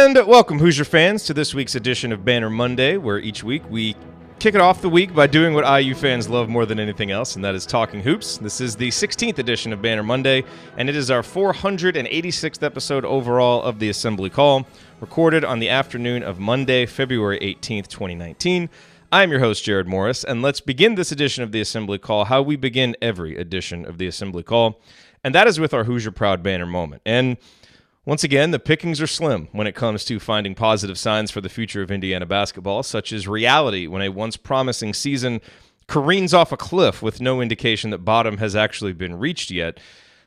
And welcome, Hoosier fans, to this week's edition of Banner Monday, where each week we kick it off the week by doing what IU fans love more than anything else, and that is talking hoops. This is the 16th edition of Banner Monday, and it is our 486th episode overall of the Assembly Call, recorded on the afternoon of Monday, February 18th, 2019. I'm your host, Jerod Morris, and let's begin this edition of the Assembly Call how we begin every edition of the Assembly Call, and that is with our Hoosier Proud Banner moment. And once again, the pickings are slim when it comes to finding positive signs for the future of Indiana basketball, such as reality when a once promising season careens off a cliff with no indication that bottom has actually been reached yet.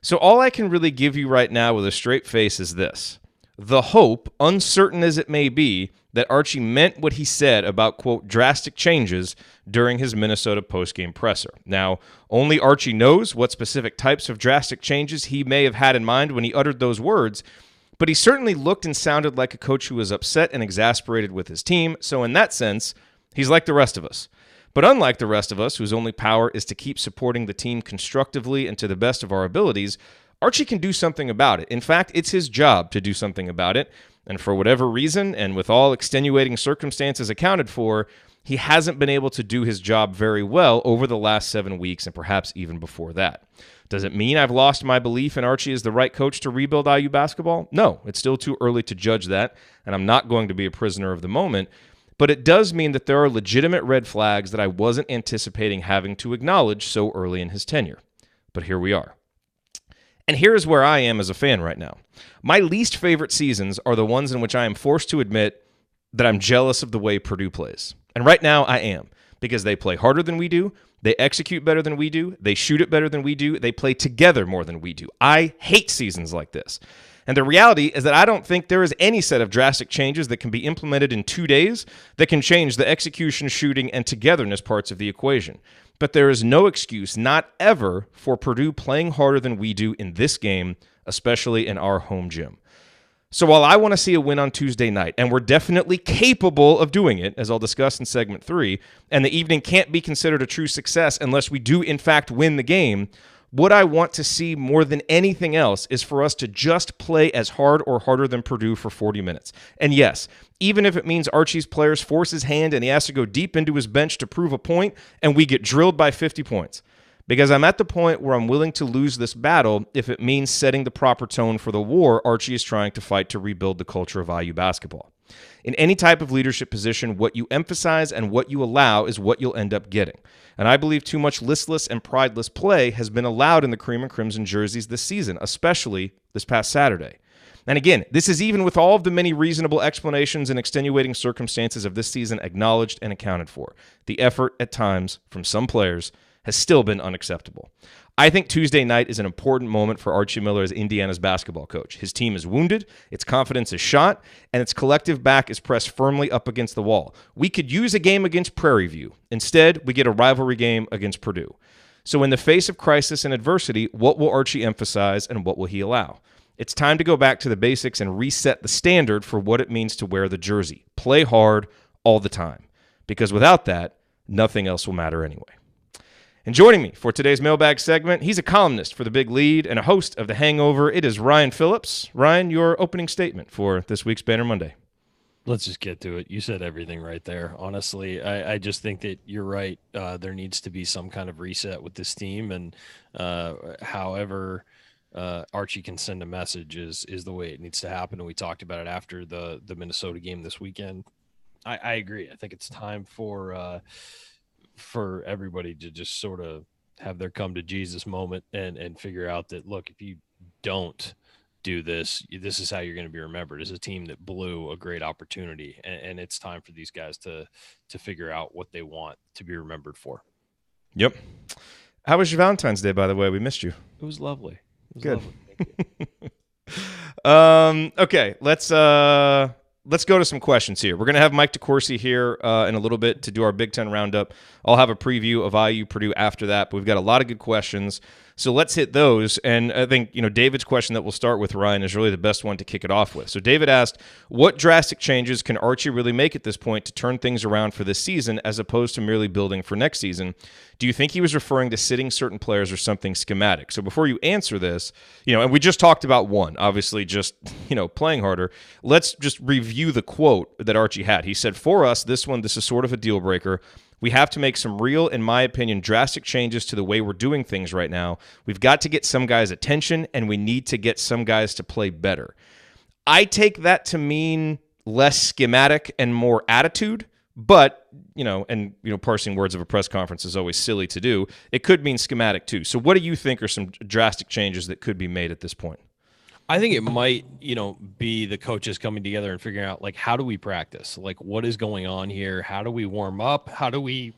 So all I can really give you right now with a straight face is this: the hope, uncertain as it may be, that Archie meant what he said about, quote, drastic changes during his Minnesota postgame presser. Now, only Archie knows what specific types of drastic changes he may have had in mind when he uttered those words, but he certainly looked and sounded like a coach who was upset and exasperated with his team, so in that sense, he's like the rest of us. But unlike the rest of us, whose only power is to keep supporting the team constructively and to the best of our abilities, Archie can do something about it. In fact, it's his job to do something about it, and for whatever reason, and with all extenuating circumstances accounted for, he hasn't been able to do his job very well over the last 7 weeks and perhaps even before that. Does it mean I've lost my belief in Archie as the right coach to rebuild IU basketball? No, it's still too early to judge that, and I'm not going to be a prisoner of the moment. But it does mean that there are legitimate red flags that I wasn't anticipating having to acknowledge so early in his tenure. But here we are. And here is where I am as a fan right now. My least favorite seasons are the ones in which I am forced to admit that I'm jealous of the way Purdue plays. And right now I am, because they play harder than we do, they execute better than we do, they shoot it better than we do, they play together more than we do. I hate seasons like this. And the reality is that I don't think there is any set of drastic changes that can be implemented in 2 days that can change the execution, shooting, and togetherness parts of the equation. But there is no excuse, not ever, for Purdue playing harder than we do in this game, especially in our home gym. So while I want to see a win on Tuesday night, and we're definitely capable of doing it, as I'll discuss in segment 3, and the evening can't be considered a true success unless we do in fact win the game, what I want to see more than anything else is for us to just play as hard or harder than Purdue for 40 minutes. And yes, even if it means Archie's players force his hand and he has to go deep into his bench to prove a point and we get drilled by 50 points. Because I'm at the point where I'm willing to lose this battle if it means setting the proper tone for the war Archie is trying to fight to rebuild the culture of IU basketball. In any type of leadership position, what you emphasize and what you allow is what you'll end up getting. And I believe too much listless and prideless play has been allowed in the cream and crimson jerseys this season, especially this past Saturday. And again, this is even with all of the many reasonable explanations and extenuating circumstances of this season acknowledged and accounted for. The effort at times from some players has still been unacceptable. I think Tuesday night is an important moment for Archie Miller as Indiana's basketball coach. His team is wounded, its confidence is shot, and its collective back is pressed firmly up against the wall. We could use a game against Prairie View. Instead, we get a rivalry game against Purdue. So in the face of crisis and adversity, what will Archie emphasize and what will he allow? It's time to go back to the basics and reset the standard for what it means to wear the jersey. Play hard all the time. Because without that, nothing else will matter anyway. And joining me for today's Mailbag segment, he's a columnist for The Big Lead and a host of The Hangover. It is Ryan Phillips. Ryan, your opening statement for this week's Banner Monday. Let's just get to it. You said everything right there. Honestly, I just think that you're right. There needs to be some kind of reset with this team, and however Archie can send a message is the way it needs to happen. And we talked about it after the Minnesota game this weekend. I agree. I think it's time for everybody to just sort of have their come to Jesus moment and figure out that, look, if you don't do this, this is how you're going to be remembered as a team that blew a great opportunity. And it's time for these guys to figure out what they want to be remembered for. Yep. How was your Valentine's Day, by the way? We missed you. It was lovely. It was good. Lovely. Thank you. Okay, let's let's go to some questions here. We're going to have Mike DeCourcy here in a little bit to do our Big Ten Roundup. I'll have a preview of IU-Purdue after that, but we've got a lot of good questions. So let's hit those. And I think, David's question that we'll start with, Ryan, is really the best one to kick it off with. So David asked, what drastic changes can Archie really make at this point to turn things around for this season as opposed to merely building for next season? Do you think he was referring to sitting certain players or something schematic? So before you answer this, and we just talked about one, obviously just, playing harder. Let's just review the quote that Archie had. He said, for us, this is sort of a deal breaker. We have to make some real, in my opinion, drastic changes to the way we're doing things right now. We've got to get some guys' attention, and we need to get some guys to play better. I take that to mean less schematic and more attitude, but, parsing words of a press conference is always silly to do. It could mean schematic too. So what do you think are some drastic changes that could be made at this point? I think it might, be the coaches coming together and figuring out, how do we practice? What is going on here? How do we warm up? How do we,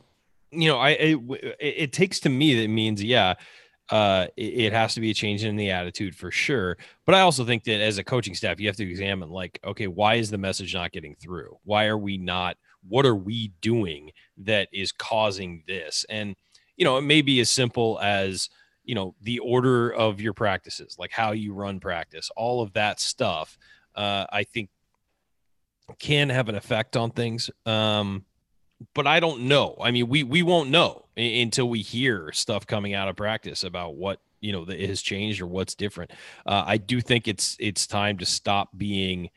it takes to me that means, it has to be a change in the attitude for sure. But I also think that as a coaching staff, you have to examine, okay, why is the message not getting through? Why are we not, what are we doing that is causing this? And, it may be as simple as, the order of your practices, how you run practice, all of that stuff, I think can have an effect on things. But I don't know. I mean, we won't know until we hear stuff coming out of practice about what, that has changed or what's different. I do think it's time to stop being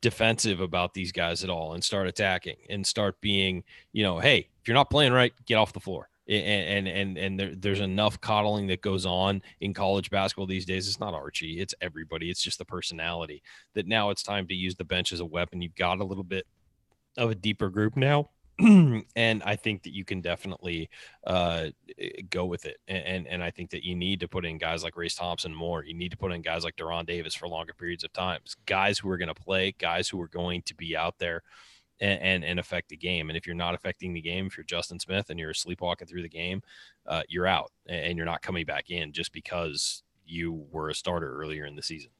defensive about these guys at all and start attacking and start being, hey, if you're not playing right, get off the floor. And there's enough coddling that goes on in college basketball these days. It's not Archie, it's everybody. It's just the personality that now it's time to use the bench as a weapon. You've got a little bit of a deeper group now. And I think that you can definitely go with it. And I think that you need to put in guys like Race Thompson more. You need to put in guys like Deron Davis for longer periods of time. Guys who are going to play, guys who are going to be out there and affect the game. And if you're not affecting the game, if you're Justin Smith and you're sleepwalking through the game, you're out and you're not coming back in just because you were a starter earlier in the season.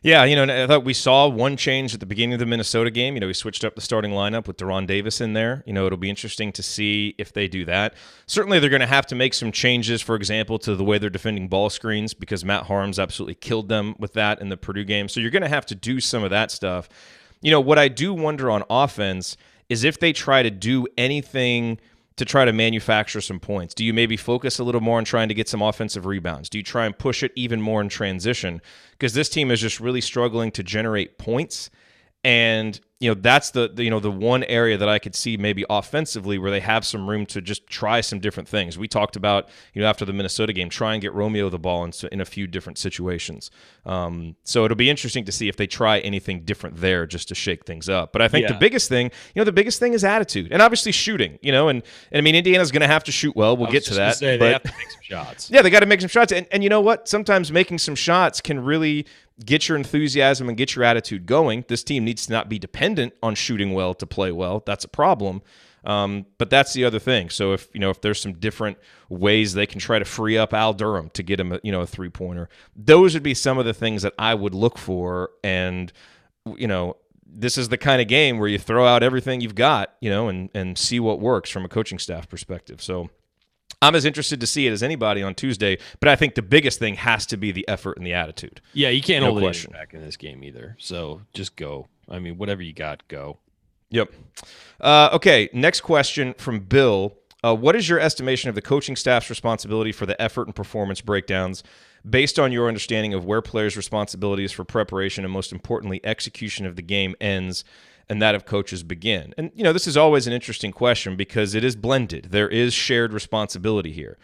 Yeah, I thought we saw one change at the beginning of the Minnesota game. We switched up the starting lineup with Deron Davis in there. It'll be interesting to see if they do that. Certainly, they're going to have to make some changes, for example, to the way they're defending ball screens because Matt Harms absolutely killed them with that in the Purdue game. So you're going to have to do some of that stuff. What I do wonder on offense is if they try to do anything to try to manufacture some points. Do you maybe focus a little more on trying to get some offensive rebounds? Do you try and push it even more in transition? Because this team is just really struggling to generate points. And, that's the one area that I could see maybe offensively where they have some room to just try some different things. We talked about, after the Minnesota game, try and get Romeo the ball in a few different situations. So it'll be interesting to see if they try anything different there just to shake things up. But I think the biggest thing is attitude and obviously shooting, and I mean, Indiana's going to have to shoot well. We'll get to that. They have to make some shots. Yeah, they got to make some shots. And you know what? Sometimes making some shots can really get your enthusiasm and get your attitude going. This team needs to not be dependent on shooting well to play well. That's a problem. But that's the other thing. So if there's some different ways they can try to free up Al Durham to get him a three-pointer, those would be some of the things that I would look for. And this is the kind of game where you throw out everything you've got, and see what works from a coaching staff perspective. So I'm as interested to see it as anybody on Tuesday, but I think the biggest thing has to be the effort and the attitude. Yeah, you can't hold it back in this game either. So just go. I mean, whatever you got, go. Yep. Okay, next question from Bill. What is your estimation of the coaching staff's responsibility for the effort and performance breakdowns based on your understanding of where players' responsibilities for preparation and, most importantly, execution of the game ends and that of coaches begin? And, this is always an interesting question because it is blended. There is shared responsibility here.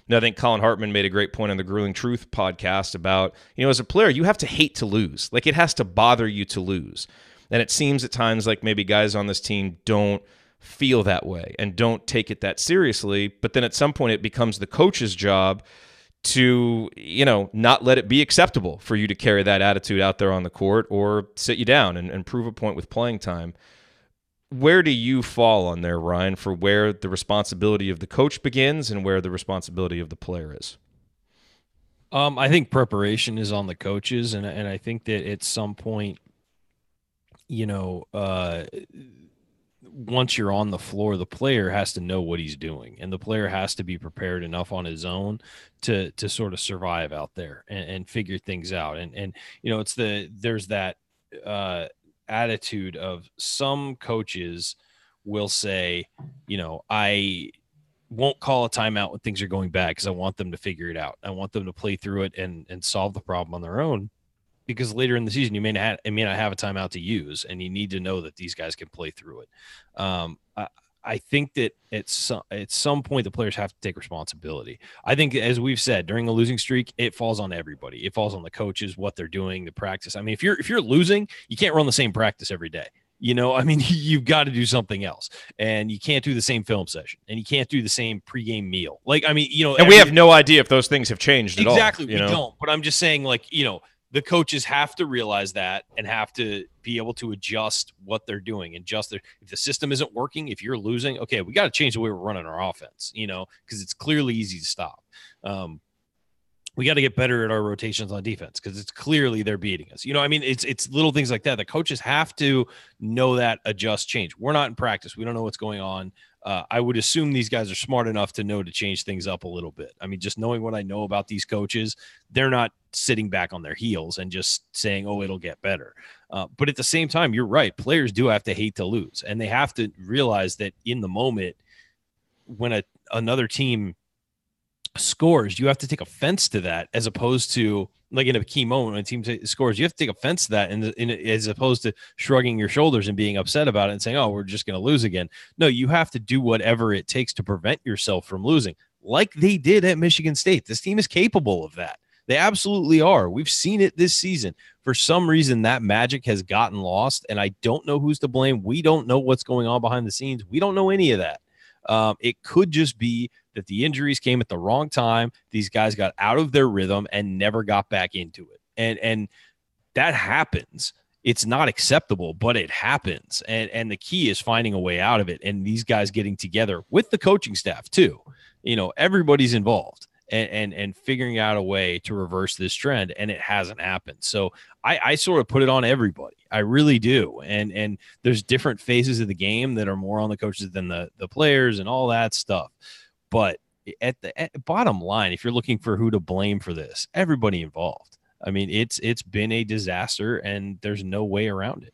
Now, I think Colin Hartman made a great point on the Grueling Truth podcast about, as a player, you have to hate to lose. It has to bother you to lose. And it seems at times like maybe guys on this team don't feel that way and don't take it that seriously. But then at some point it becomes the coach's job to, not let it be acceptable for you to carry that attitude out there on the court or sit you down and prove a point with playing time. Where do you fall on there, Ryan, for where the responsibility of the coach begins and where the responsibility of the player is? I think preparation is on the coaches, and I think that at some point you know, once you're on the floor, the player has to know what he's doing, and the player has to be prepared enough on his own to sort of survive out there and figure things out. And there's that attitude of some coaches will say, I won't call a timeout when things are going bad because I want them to figure it out. I want them to play through it and solve the problem on their own. Because later in the season, you may not have a timeout to use, and you need to know that these guys can play through it. I think that at some point, the players have to take responsibility. I think, as we've said, during a losing streak, it falls on everybody. It falls on the coaches, what they're doing, the practice. I mean, if you're losing, you can't run the same practice every day. You've got to do something else, and you can't do the same film session, and you can't do the same pregame meal. And we have no idea if those things have changed at all. Exactly, we don't. But I'm just saying, the coaches have to realize that and have to be able to adjust what they're doing. If the system isn't working, if you're losing, okay, we got to change the way we're running our offense, because it's clearly easy to stop. We got to get better at our rotations on defense because it's clearly they're beating us. It's little things like that. The coaches have to know that, adjust, change. We're not in practice. We don't know what's going on. I would assume these guys are smart enough to know to change things up a little bit. Just knowing what I know about these coaches, they're not sitting back on their heels and just saying, oh, it'll get better. But at the same time, you're right. Players do have to hate to lose, and they have to realize that in the moment when another team scores, you have to take offense to that, as opposed to in a key moment when a team scores, you have to take offense to that, as opposed to shrugging your shoulders and being upset about it and saying, oh, we're just going to lose again. No, you have to do whatever it takes to prevent yourself from losing, like they did at Michigan State. This team is capable of that. They absolutely are. We've seen it this season. For some reason, that magic has gotten lost, and I don't know who's to blame. We don't know what's going on behind the scenes. We don't know any of that. It could just be that the injuries came at the wrong time. These guys got out of their rhythm and never got back into it. And that happens. It's not acceptable, but it happens. And the key is finding a way out of it. And these guys getting together with the coaching staff too. Everybody's involved and figuring out a way to reverse this trend. And it hasn't happened. So I sort of put it on everybody. I really do. And there's different phases of the game that are more on the coaches than the players and all that stuff. But at bottom line, if you're looking for who to blame for this, everybody involved. It's been a disaster, and there's no way around it.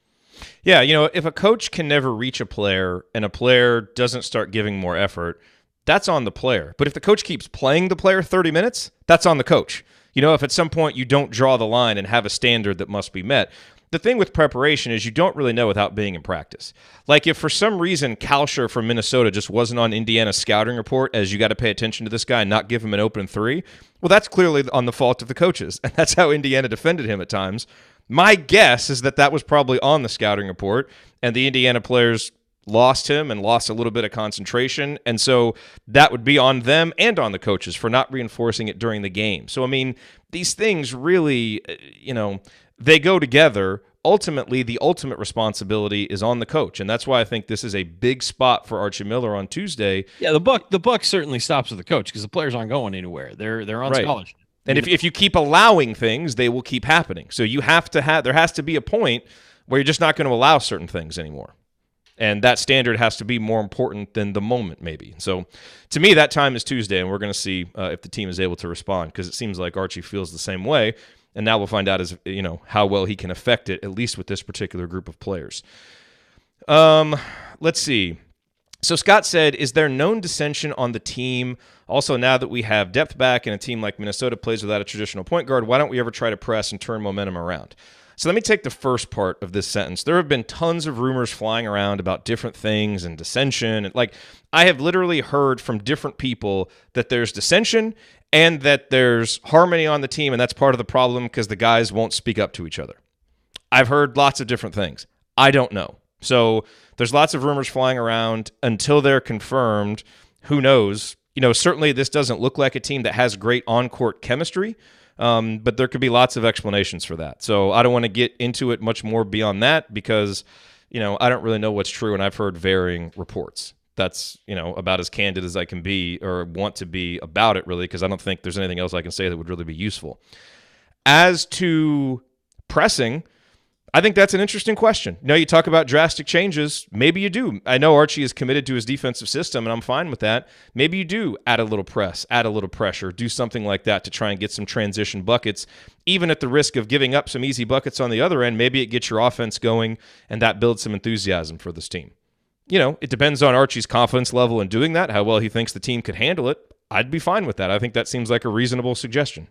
Yeah, if a coach can never reach a player and a player doesn't start giving more effort, that's on the player. But if the coach keeps playing the player 30 minutes, that's on the coach. If at some point you don't draw the line and have a standard that must be met. The thing with preparation is you don't really know without being in practice. Like if for some reason Kalsher from Minnesota just wasn't on Indiana's scouting report as you got to pay attention to this guy and not give him an open three, well, that's clearly on the fault of the coaches. And that's how Indiana defended him at times. My guess is that was probably on the scouting report, and the Indiana players lost him and lost a little bit of concentration. And so that would be on them and on the coaches for not reinforcing it during the game. So, these things really, they go together. Ultimately, the ultimate responsibility is on the coach, and that's why I think this is a big spot for Archie Miller on Tuesday. Yeah, the buck certainly stops with the coach because the players aren't going anywhere. They're on scholarship. And if you keep allowing things, they will keep happening. So there has to be a point where you're just not going to allow certain things anymore. And that standard has to be more important than the moment, maybe. So, to me, that time is Tuesday, and we're going to see if the team is able to respond, because it seems like Archie feels the same way. And now we'll find out how well he can affect it, at least with this particular group of players. Let's see. So Scott said, is there known dissension on the team? Also, now that we have depth back and a team like Minnesota plays without a traditional point guard, why don't we ever try to press and turn momentum around? So let me take the first part of this sentence. There have been tons of rumors flying around about different things and dissension. And I have literally heard from different people that there's dissension and that there's harmony on the team, and that's part of the problem because the guys won't speak up to each other. I've heard lots of different things. I don't know. So there's lots of rumors flying around until they're confirmed. Who knows? Certainly this doesn't look like a team that has great on-court chemistry. But there could be lots of explanations for that. So I don't want to get into it much more beyond that because, I don't really know what's true, and I've heard varying reports. That's, about as candid as I can be or want to be about it, really, because I don't think there's anything else I can say that would really be useful. As to pressing, I think that's an interesting question. You talk about drastic changes. Maybe you do. I know Archie is committed to his defensive system, and I'm fine with that. Maybe you do add a little press, add a little pressure, do something like that to try and get some transition buckets, even at the risk of giving up some easy buckets on the other end. Maybe it gets your offense going, and that builds some enthusiasm for this team. It depends on Archie's confidence level in doing that, how well he thinks the team could handle it. I'd be fine with that. I think that seems like a reasonable suggestion.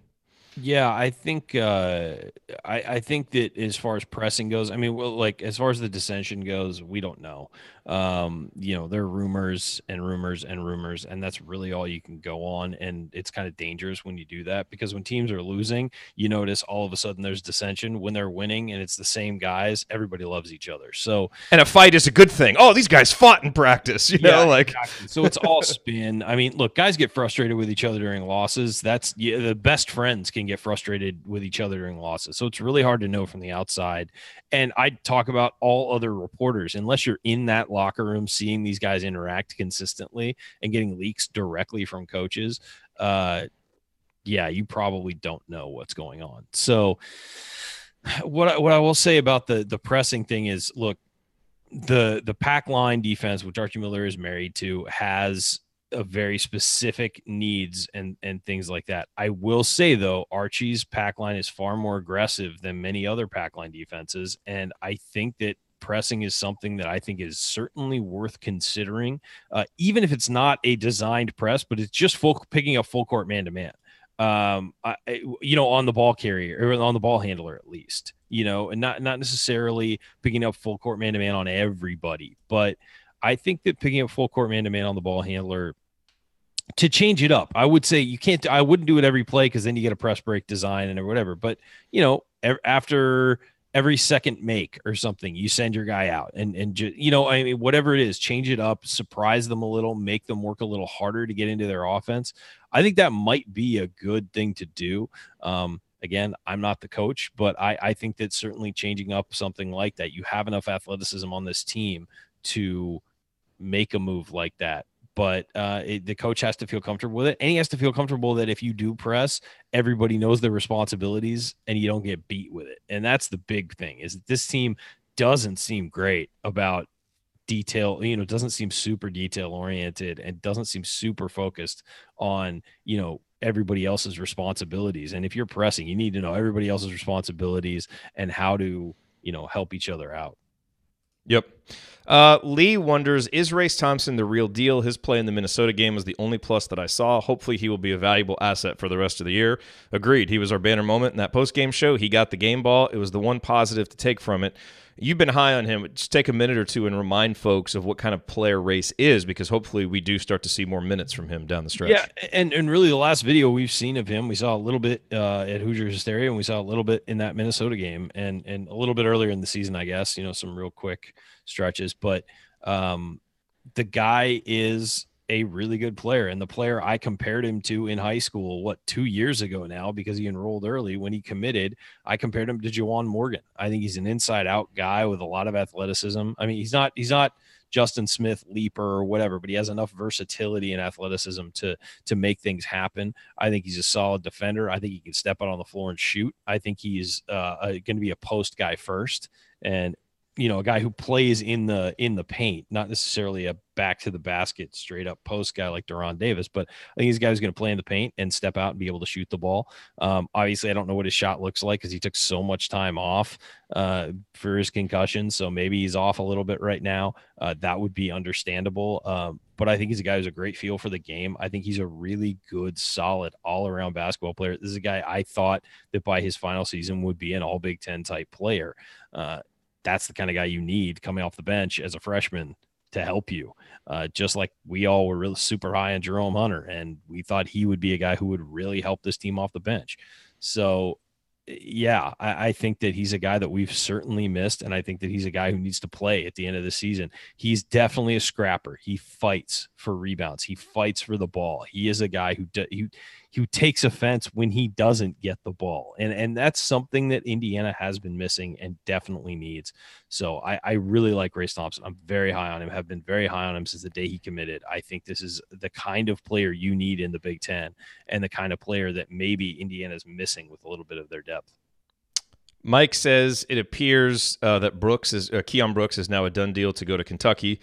Yeah, I think I think that as far as pressing goes, I mean, well, like as far as the dissension goes, we don't know. There are rumors and rumors and rumors, and that's really all you can go on. And it's kind of dangerous when you do that because when teams are losing, you notice all of a sudden there's dissension. When they're winning and it's the same guys, everybody loves each other. So and a fight is a good thing. Oh, these guys fought in practice, exactly. So it's all spin. I mean, look, guys get frustrated with each other during losses. The best friends can get frustrated with each other during losses. So it's really hard to know from the outside. And I talk about all other reporters, unless you're in that locker room seeing these guys interact consistently and getting leaks directly from coaches. You probably don't know what's going on. So what I will say about the pressing thing is, look, the pack line defense, which Archie Miller is married to, has a very specific needs and things like that. I will say though, Archie's pack line is far more aggressive than many other pack line defenses, and I think that pressing is something that I think is certainly worth considering, even if it's not a designed press, but it's just picking up full court man to man. On the ball carrier or on the ball handler at least, and not necessarily picking up full court man to man on everybody, but I think that picking up full court man to man on the ball handler to change it up, I would say I wouldn't do it every play because then you get a press break design and whatever. But, after every second make or something, you send your guy out whatever it is, change it up, surprise them a little, make them work a little harder to get into their offense. I think that might be a good thing to do. Again, I'm not the coach, but I think that certainly changing up something like that, you have enough athleticism on this team to make a move like that. But the coach has to feel comfortable with it. And he has to feel comfortable that if you do press, everybody knows their responsibilities and you don't get beat with it. And that's the big thing, is that this team doesn't seem great about detail, doesn't seem super detail oriented and doesn't seem super focused on, everybody else's responsibilities. And if you're pressing, you need to know everybody else's responsibilities and how to, help each other out. Yep. Lee wonders, is Race Thompson the real deal? His play in the Minnesota game was the only plus that I saw. Hopefully he will be a valuable asset for the rest of the year. Agreed. He was our banner moment in that post-game show. He got the game ball. It was the one positive to take from it. You've been high on him. Just take a minute or two and remind folks of what kind of player Race is, because hopefully we do start to see more minutes from him down the stretch. Yeah, and really the last video we've seen of him, we saw a little bit at Hoosier Hysteria, and we saw a little bit in that Minnesota game, and a little bit earlier in the season, I guess, some real quick stretches. But the guy is a really good player, and the player I compared him to in high school, 2 years ago now, because he enrolled early when he committed, I compared him to Juwan Morgan. I think he's an inside out guy with a lot of athleticism. I mean, he's not Justin Smith leaper or whatever, but he has enough versatility and athleticism to make things happen. I think he's a solid defender. I think he can step out on the floor and shoot. I think he's going to be a post guy first, and a guy who plays in the paint, not necessarily a back to the basket, straight up post guy like Deron Davis, but I think he's a guy who's going to play in the paint and step out and be able to shoot the ball. Obviously I don't know what his shot looks like because he took so much time off for his concussion. So maybe he's off a little bit right now. That would be understandable. But I think he's a guy who's a great feel for the game. I think he's a really good, solid all around basketball player. This is a guy I thought that by his final season would be an all Big Ten type player. That's the kind of guy you need coming off the bench as a freshman to help you. Just like we all were really super high on Jerome Hunter, and we thought he would be a guy who would really help this team off the bench. So, yeah, I think that he's a guy that we've certainly missed, and I think that he's a guy who needs to play at the end of the season. He's definitely a scrapper. He fights for rebounds. He fights for the ball. He is a guy who takes offense when he doesn't get the ball. And that's something that Indiana has been missing and definitely needs. So I really like Race Thompson. I'm very high on him, have been very high on him since the day he committed. I think this is the kind of player you need in the Big Ten and the kind of player that maybe Indiana's missing with a little bit of their depth. Mike says it appears that Keon Brooks is now a done deal to go to Kentucky,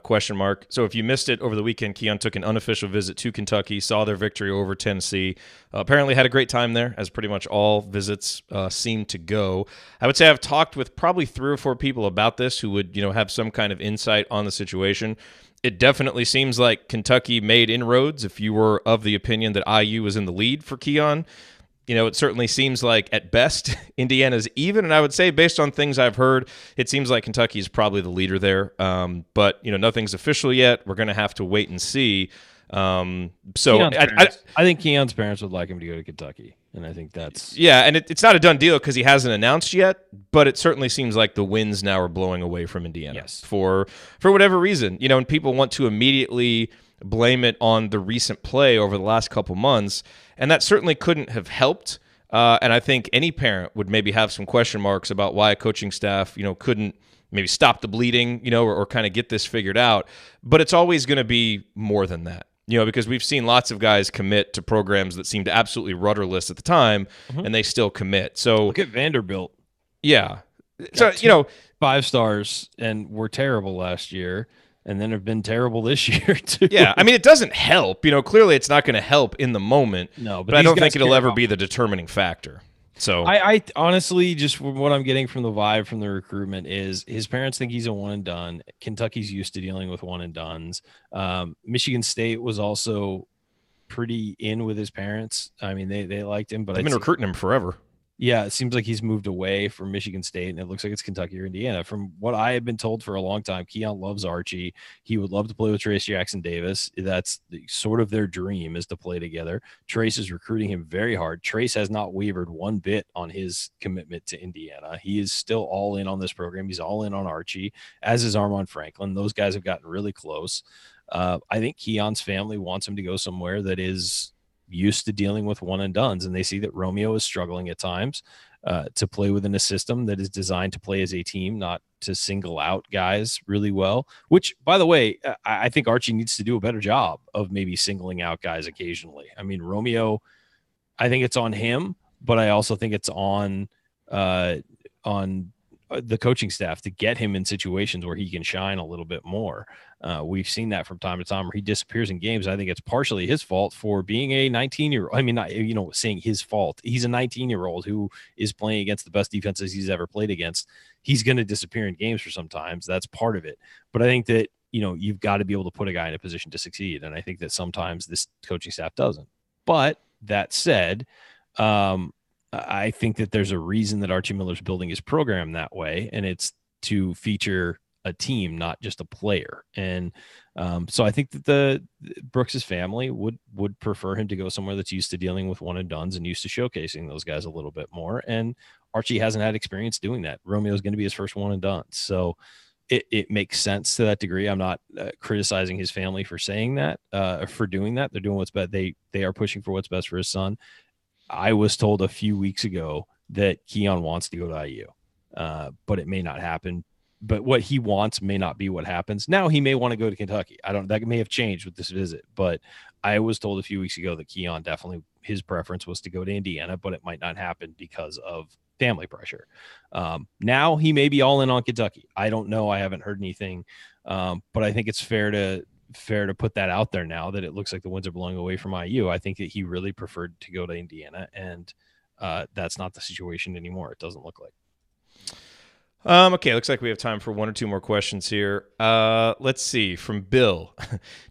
question mark. So if you missed it over the weekend, Keon took an unofficial visit to Kentucky, saw their victory over Tennessee, apparently had a great time there, as pretty much all visits seem to go. I would say I've talked with probably 3 or 4 people about this who would have some kind of insight on the situation. It definitely seems like Kentucky made inroads if you were of the opinion that IU was in the lead for Keon. It certainly seems like, at best, Indiana's even. And I would say, based on things I've heard, it seems like Kentucky is probably the leader there. But, nothing's official yet. We're going to have to wait and see. I think Keon's parents would like him to go to Kentucky. And I think that's... Yeah, and it's not a done deal because he hasn't announced yet. But it certainly seems like the winds now are blowing away from Indiana. Yes. For whatever reason. And people want to immediately blame it on the recent play over the last couple months. And that certainly couldn't have helped. And I think any parent would maybe have some question marks about why a coaching staff, couldn't maybe stop the bleeding, or kind of get this figured out. But it's always going to be more than that, because we've seen lots of guys commit to programs that seemed absolutely rudderless at the time, and they still commit. So look at Vanderbilt. Yeah. So, 5 stars and were terrible last year. And then have been terrible this year, too. Yeah, I mean, it doesn't help. Clearly it's not going to help in the moment. No, but I don't think it'll ever be the determining factor. So I honestly, just what I'm getting from the vibe from the recruitment is his parents think he's a one and done. Kentucky's used to dealing with one and dones. Michigan State was also pretty in with his parents. I mean, they liked him, but they've been recruiting him forever. Yeah, it seems like he's moved away from Michigan State, and it looks like it's Kentucky or Indiana. From what I have been told for a long time, Keon loves Archie. He would love to play with Trace Jackson Davis. That's sort of their dream, is to play together. Trace is recruiting him very hard. Trace has not wavered one bit on his commitment to Indiana. He is still all in on this program. He's all in on Archie, as is Armand Franklin. Those guys have gotten really close. I think Keon's family wants him to go somewhere that is used to dealing with one and dones, and they see that Romeo is struggling at times to play within a system that is designed to play as a team, not to single out guys really well, which, by the way, I think Archie needs to do a better job of maybe singling out guys occasionally. I mean, Romeo, I think it's on him, but I also think it's on the coaching staff to get him in situations where he can shine a little bit more. We've seen that from time to time where he disappears in games. I think it's partially his fault for being a 19-year-old. I mean, not, saying his fault. He's a 19-year-old who is playing against the best defenses he's ever played against. He's going to disappear in games for sometimes. That's part of it. But I think that, you've got to be able to put a guy in a position to succeed. And I think that sometimes this coaching staff doesn't. But that said, I think that there's a reason that Archie Miller's building his program that way, and it's to feature a team, not just a player. And so I think that the Brooks's family would prefer him to go somewhere that's used to dealing with one and dones and used to showcasing those guys a little bit more. And Archie hasn't had experience doing that. Romeo's going to be his first one and done. So it makes sense to that degree. I'm not criticizing his family for saying that, for doing that. They're doing what's best. They are pushing for what's best for his son. I was told a few weeks ago that Keon wants to go to IU, but it may not happen. But what he wants may not be what happens. Now he may want to go to Kentucky. That may have changed with this visit, but I was told a few weeks ago that Keon definitely, his preference was to go to Indiana, but it might not happen because of family pressure. Now he may be all in on Kentucky. I don't know. I haven't heard anything, but I think it's fair to put that out there now that it looks like the winds are blowing away from IU. I think that he really preferred to go to Indiana, and that's not the situation anymore. It doesn't look like. Okay, looks like we have time for 1 or 2 more questions here. Let's see. From Bill.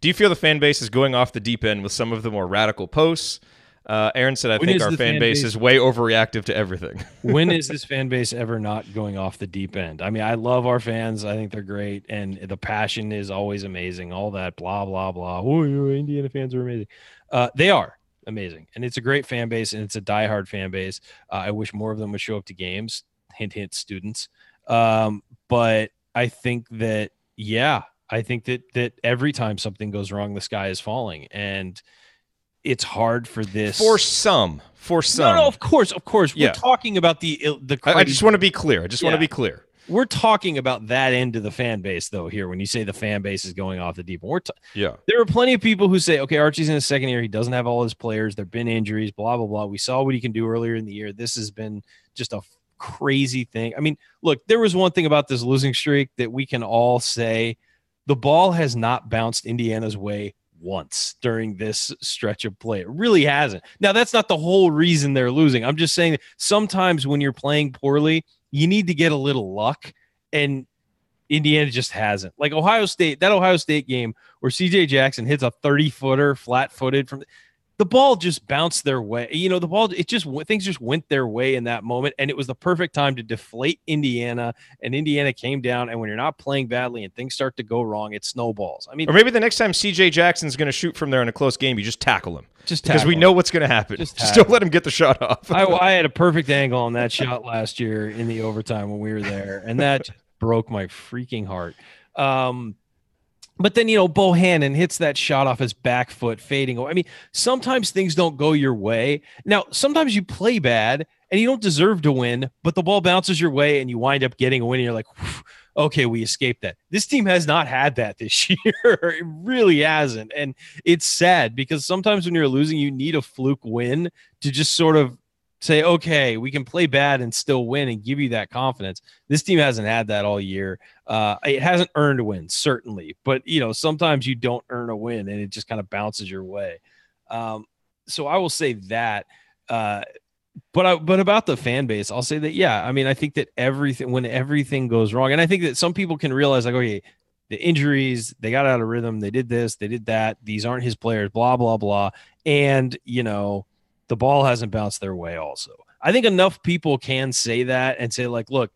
Do you feel the fan base is going off the deep end with some of the more radical posts? Aaron said, I think our fan base is way overreactive to everything. When is this fan base ever not going off the deep end? I mean, I love our fans. I think they're great. And the passion is always amazing. All that blah, blah, blah. Oh, Indiana fans are amazing. They are amazing. And it's a great fan base, and it's a diehard fan base. I wish more of them would show up to games. Hint, hint, students. But I think that, I think that every time something goes wrong, the sky is falling. And it's hard for this. For some. No, of course. Yeah. We're talking about the I just want to be clear. Want to be clear. We're talking about that end of the fan base, though, here, when you say the fan base is going off the deep end. There are plenty of people who say, okay, Archie's in his second year. He doesn't have all his players. There have been injuries, blah, blah, blah. We saw what he can do earlier in the year. This has been just a crazy thing. I mean, look, there was one thing about this losing streak that we can all say: the ball has not bounced Indiana's way once during this stretch of play. It really hasn't. Now, that's not the whole reason they're losing. I'm just saying that sometimes when you're playing poorly, you need to get a little luck, and Indiana just hasn't. Like Ohio State, that Ohio State game where CJ Jackson hits a 30-footer flat-footed from the ball just bounced their way. You know, the ball, things just went their way in that moment, and it was the perfect time to deflate Indiana, and Indiana came down, and when you're not playing badly and things start to go wrong, it snowballs. I mean, or maybe the next time CJ Jackson's going to shoot from there in a close game, you just tackle him. Because we him. know what's going to happen. Just don't let him get the shot off. I had a perfect angle on that shot last year in the overtime when we were there, and that broke my freaking heart. But then, you know, Bohannon hits that shot off his back foot, fading away. I mean, sometimes things don't go your way. Now, sometimes you play bad and you don't deserve to win, but the ball bounces your way and you wind up getting a win. And you're like, okay, we escaped that. This team has not had that this year. It really hasn't. And it's sad because sometimes when you're losing, you need a fluke win to just sort of say, okay, we can play bad and still win and give you that confidence. This team hasn't had that all year. It hasn't earned a win, certainly. But, you know, sometimes you don't earn a win and it just kind of bounces your way. So I will say that. But about the fan base, I'll say that, yeah, I mean, I think that when everything goes wrong, and I think that some people can realize, like, okay, the injuries, they got out of rhythm, they did this, they did that, these aren't his players, blah, blah, blah. And, you know, the ball hasn't bounced their way also. I think enough people can say that and say, like, look,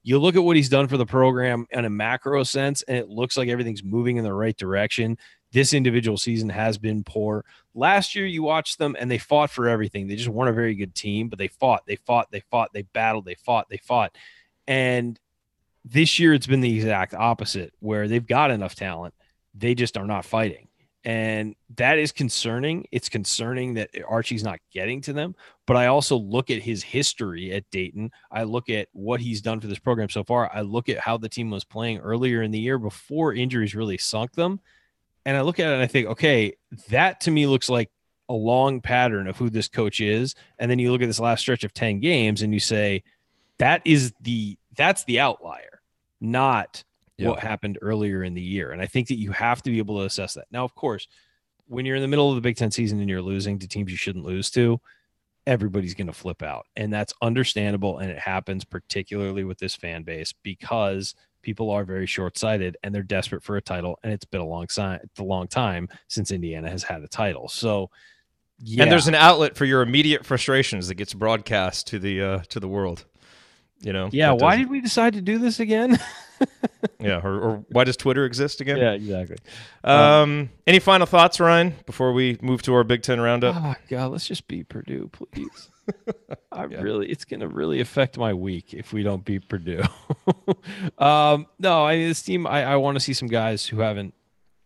you look at what he's done for the program in a macro sense, and it looks like everything's moving in the right direction. This individual season has been poor. Last year, you watched them, and they fought for everything. They just weren't a very good team, but they fought, they battled, they fought. And this year, it's been the exact opposite, where they've got enough talent. They just are not fighting. And that is concerning. It's concerning that Archie's not getting to them. But I also look at his history at Dayton. I look at what he's done for this program so far. I look at how the team was playing earlier in the year before injuries really sunk them. And I look at it and I think, okay, that to me looks like a long pattern of who this coach is. And then you look at this last stretch of 10 games and you say, that's the outlier, not what happened earlier in the year. And I think that you have to be able to assess that. Now, of course, when you're in the middle of the Big Ten season and you're losing to teams you shouldn't lose to, everybody's going to flip out. And that's understandable. And it happens particularly with this fan base because people are very short-sighted and they're desperate for a title. And it's been a long time since Indiana has had a title. So, yeah. And there's an outlet for your immediate frustrations that gets broadcast to the world. You know? Yeah. Why did we decide to do this again? Yeah. Or why does Twitter exist again? Yeah, exactly. Any final thoughts, Ryan, before we move to our Big Ten roundup? Oh, God, let's just beat Purdue, please. It's going to really affect my week if we don't beat Purdue. No, I mean, this team, I want to see some guys who haven't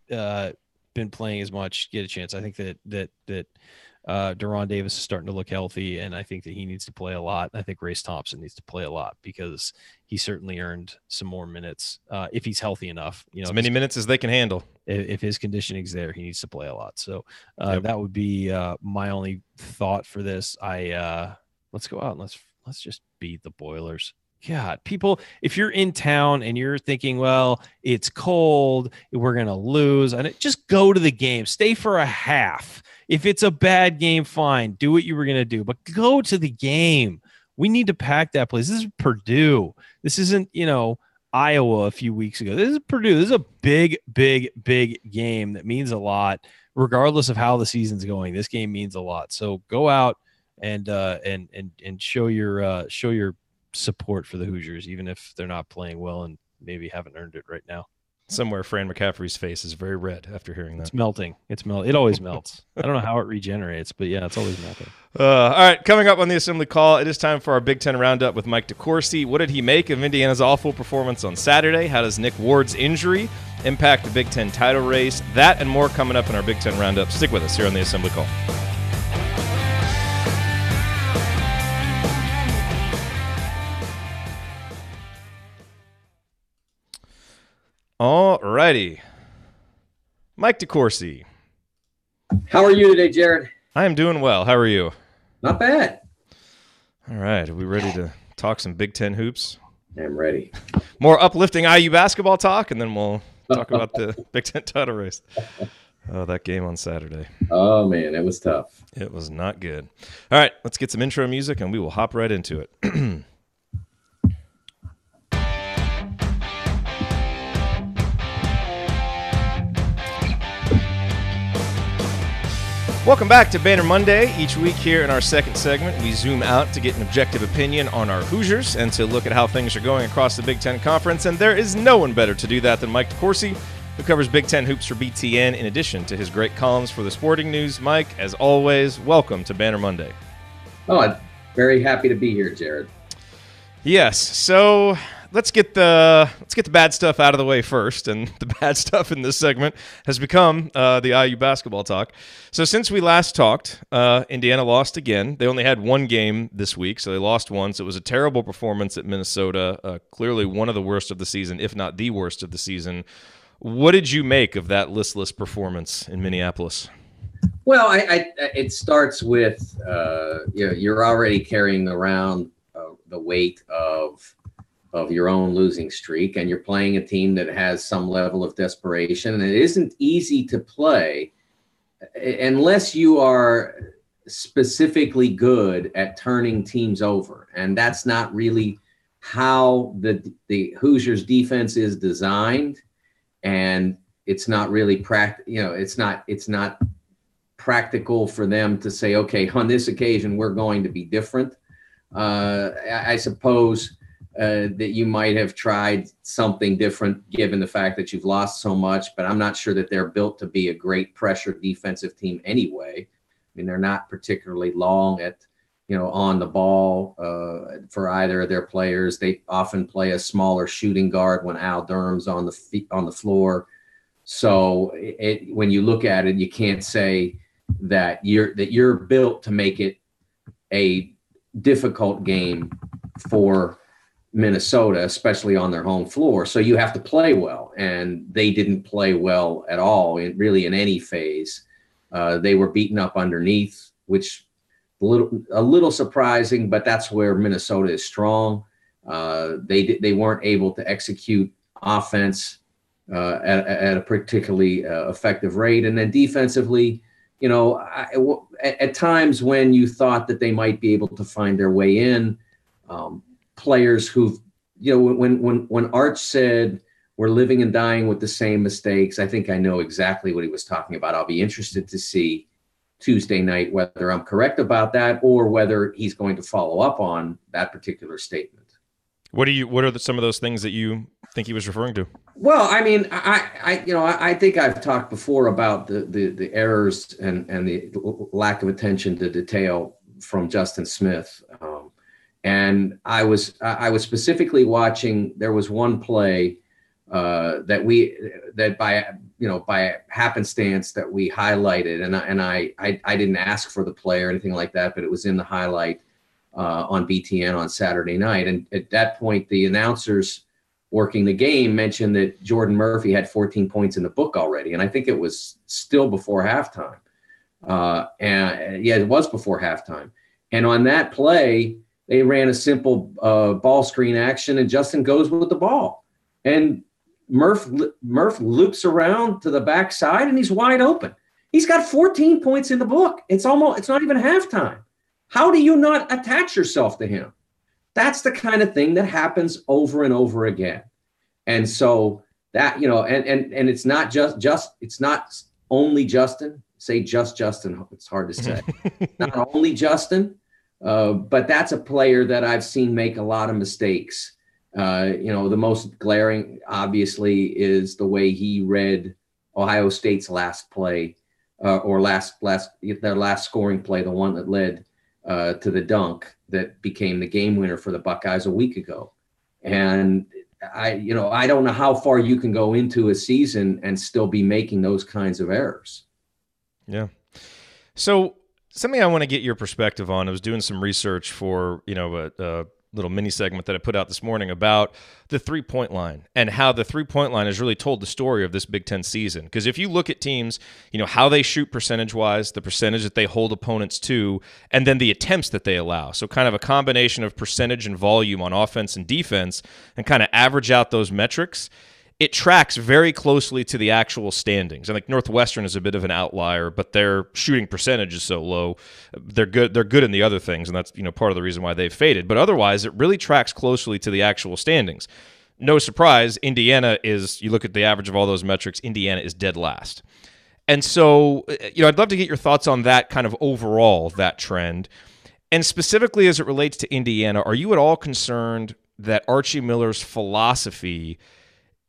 been playing as much get a chance. I think that Deron Davis is starting to look healthy, and I think that he needs to play a lot. I think Race Thompson needs to play a lot because he certainly earned some more minutes if he's healthy enough. You know, as many minutes as they can handle. If his conditioning's there, he needs to play a lot. So that would be my only thought for this. Let's go out and let's just beat the Boilers. God, people, if you're in town and you're thinking, well, it's cold, we're going to lose, and just go to the game. Stay for a half. If it's a bad game, fine. Do what you were going to do, but go to the game. We need to pack that place. This is Purdue. This isn't, Iowa a few weeks ago. This is Purdue. This is a big, big, big game that means a lot, regardless of how the season's going. This game means a lot. So go out and show your support for the Hoosiers, even if they're not playing well and maybe haven't earned it right now. Somewhere Fran McCaffrey's face is very red after hearing that. It's melting. It always melts. I don't know how it regenerates, but yeah, it's always melting. All right, coming up on the Assembly Call, it is time for our Big Ten Roundup with Mike DeCourcy. What did he make of Indiana's awful performance on Saturday? How does Nick Ward's injury impact the Big Ten title race? That and more coming up in our Big Ten Roundup. Stick with us here on the Assembly Call. All righty. Mike DeCourcy. How are you today, Jerod? I am doing well. How are you? Not bad. All right. Are we ready to talk some Big Ten hoops. I'm ready. More uplifting IU basketball talk, and then we'll talk about the Big Ten title race. Oh, that game on Saturday. Oh, man, it was tough. It was not good. All right, let's get some intro music, and we will hop right into it. Welcome back to Banner Monday. Each week here in our second segment, we zoom out to get an objective opinion on our Hoosiers and to look at how things are going across the Big Ten Conference. And there is no one better to do that than Mike DeCourcy, who covers Big Ten hoops for BTN in addition to his great columns for the Sporting News. Mike, as always, welcome to Banner Monday. Oh, I'm very happy to be here, Jerod. Yes, so let's get the bad stuff out of the way first, and the bad stuff in this segment has become the IU basketball talk. So since we last talked, Indiana lost again. They only had one game this week, so they lost once. It was a terrible performance at Minnesota, clearly one of the worst of the season, if not the worst of the season. What did you make of that listless performance in Minneapolis? Well, it starts with you're already carrying around the weight of your own losing streak, and you're playing a team that has some level of desperation, and it isn't easy to play unless you are specifically good at turning teams over, and that's not really how the Hoosiers defense is designed, and it's not really it's not practical for them to say, okay, on this occasion we're going to be different. I suppose that you might have tried something different given the fact that you've lost so much, but I'm not sure that they're built to be a great pressure defensive team anyway. I mean, they're not particularly long on the ball for either of their players. They often play a smaller shooting guard when Al Durham's on the floor. So when you look at it, you can't say that you're built to make it a difficult game for Minnesota, especially on their home floor. So you have to play well, and they didn't play well at all in any phase. They were beaten up underneath, which a little surprising, but that's where Minnesota is strong. They weren't able to execute offense at a particularly effective rate, and then defensively, at times when you thought that they might be able to find their way in, players who've, when Arch said we're living and dying with the same mistakes, I think I know exactly what he was talking about. I'll be interested to see Tuesday night whether I'm correct about that or whether he's going to follow up on that particular statement. What are some of those things that you think he was referring to? Well, I mean, I think I've talked before about the errors and the lack of attention to detail from Justin Smith. And I was specifically watching. There was one play that by happenstance that we highlighted, and I didn't ask for the play or anything like that, but it was in the highlight on BTN on Saturday night. And at that point, the announcers working the game mentioned that Jordan Murphy had 14 points in the book already, and I think it was still before halftime. It was before halftime. And on that play, they ran a simple ball screen action, and Justin goes with the ball. And Murph loops around to the backside, and he's wide open. He's got 14 points in the book. It's not even halftime. How do you not attach yourself to him? That's the kind of thing that happens over and over again. And so that, and it's not it's not only Justin. Say just Justin. It's hard to say. Not only Justin. But that's a player that I've seen make a lot of mistakes. The most glaring, obviously, is the way he read Ohio State's last play, or their last scoring play, the one that led to the dunk that became the game winner for the Buckeyes a week ago. And I don't know how far you can go into a season and still be making those kinds of errors. Yeah. So something I want to get your perspective on. I was doing some research for, little mini segment that I put out this morning about the three-point line and how the three-point line has really told the story of this Big Ten season. Because if you look at teams, how they shoot percentage-wise, the percentage that they hold opponents to, and then the attempts that they allow. So kind of a combination of percentage and volume on offense and defense, and kind of average out those metrics, it tracks very closely to the actual standings. I think Northwestern is a bit of an outlier, but their shooting percentage is so low. They're good in the other things, and that's part of the reason why they've faded. But otherwise, it really tracks closely to the actual standings. No surprise, Indiana is, you look at the average of all those metrics, Indiana is dead last. And so, I'd love to get your thoughts on that kind of overall, that trend. And specifically as it relates to Indiana, are you at all concerned that Archie Miller's philosophy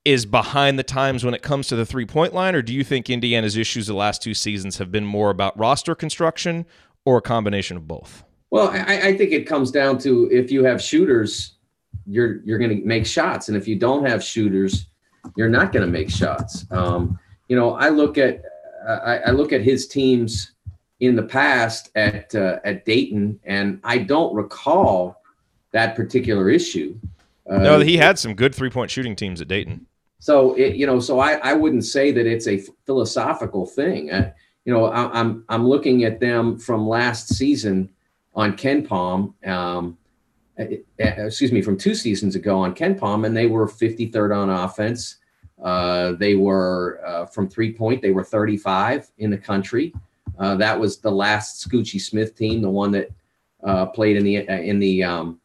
is behind the times when it comes to the three-point line, or do you think Indiana's issues the last 2 seasons have been more about roster construction or a combination of both? Well, I think it comes down to, if you have shooters, you're going to make shots, and if you don't have shooters, you're not going to make shots. I look at his teams in the past at Dayton, and I don't recall that particular issue. No, he had some good three-point shooting teams at Dayton. So I wouldn't say that it's a philosophical thing. I'm looking at them from last season on KenPom. From 2 seasons ago on KenPom, and they were 53rd on offense. They were from 3-point. They were 35 in the country. That was the last Scoochie Smith team, the one that played in the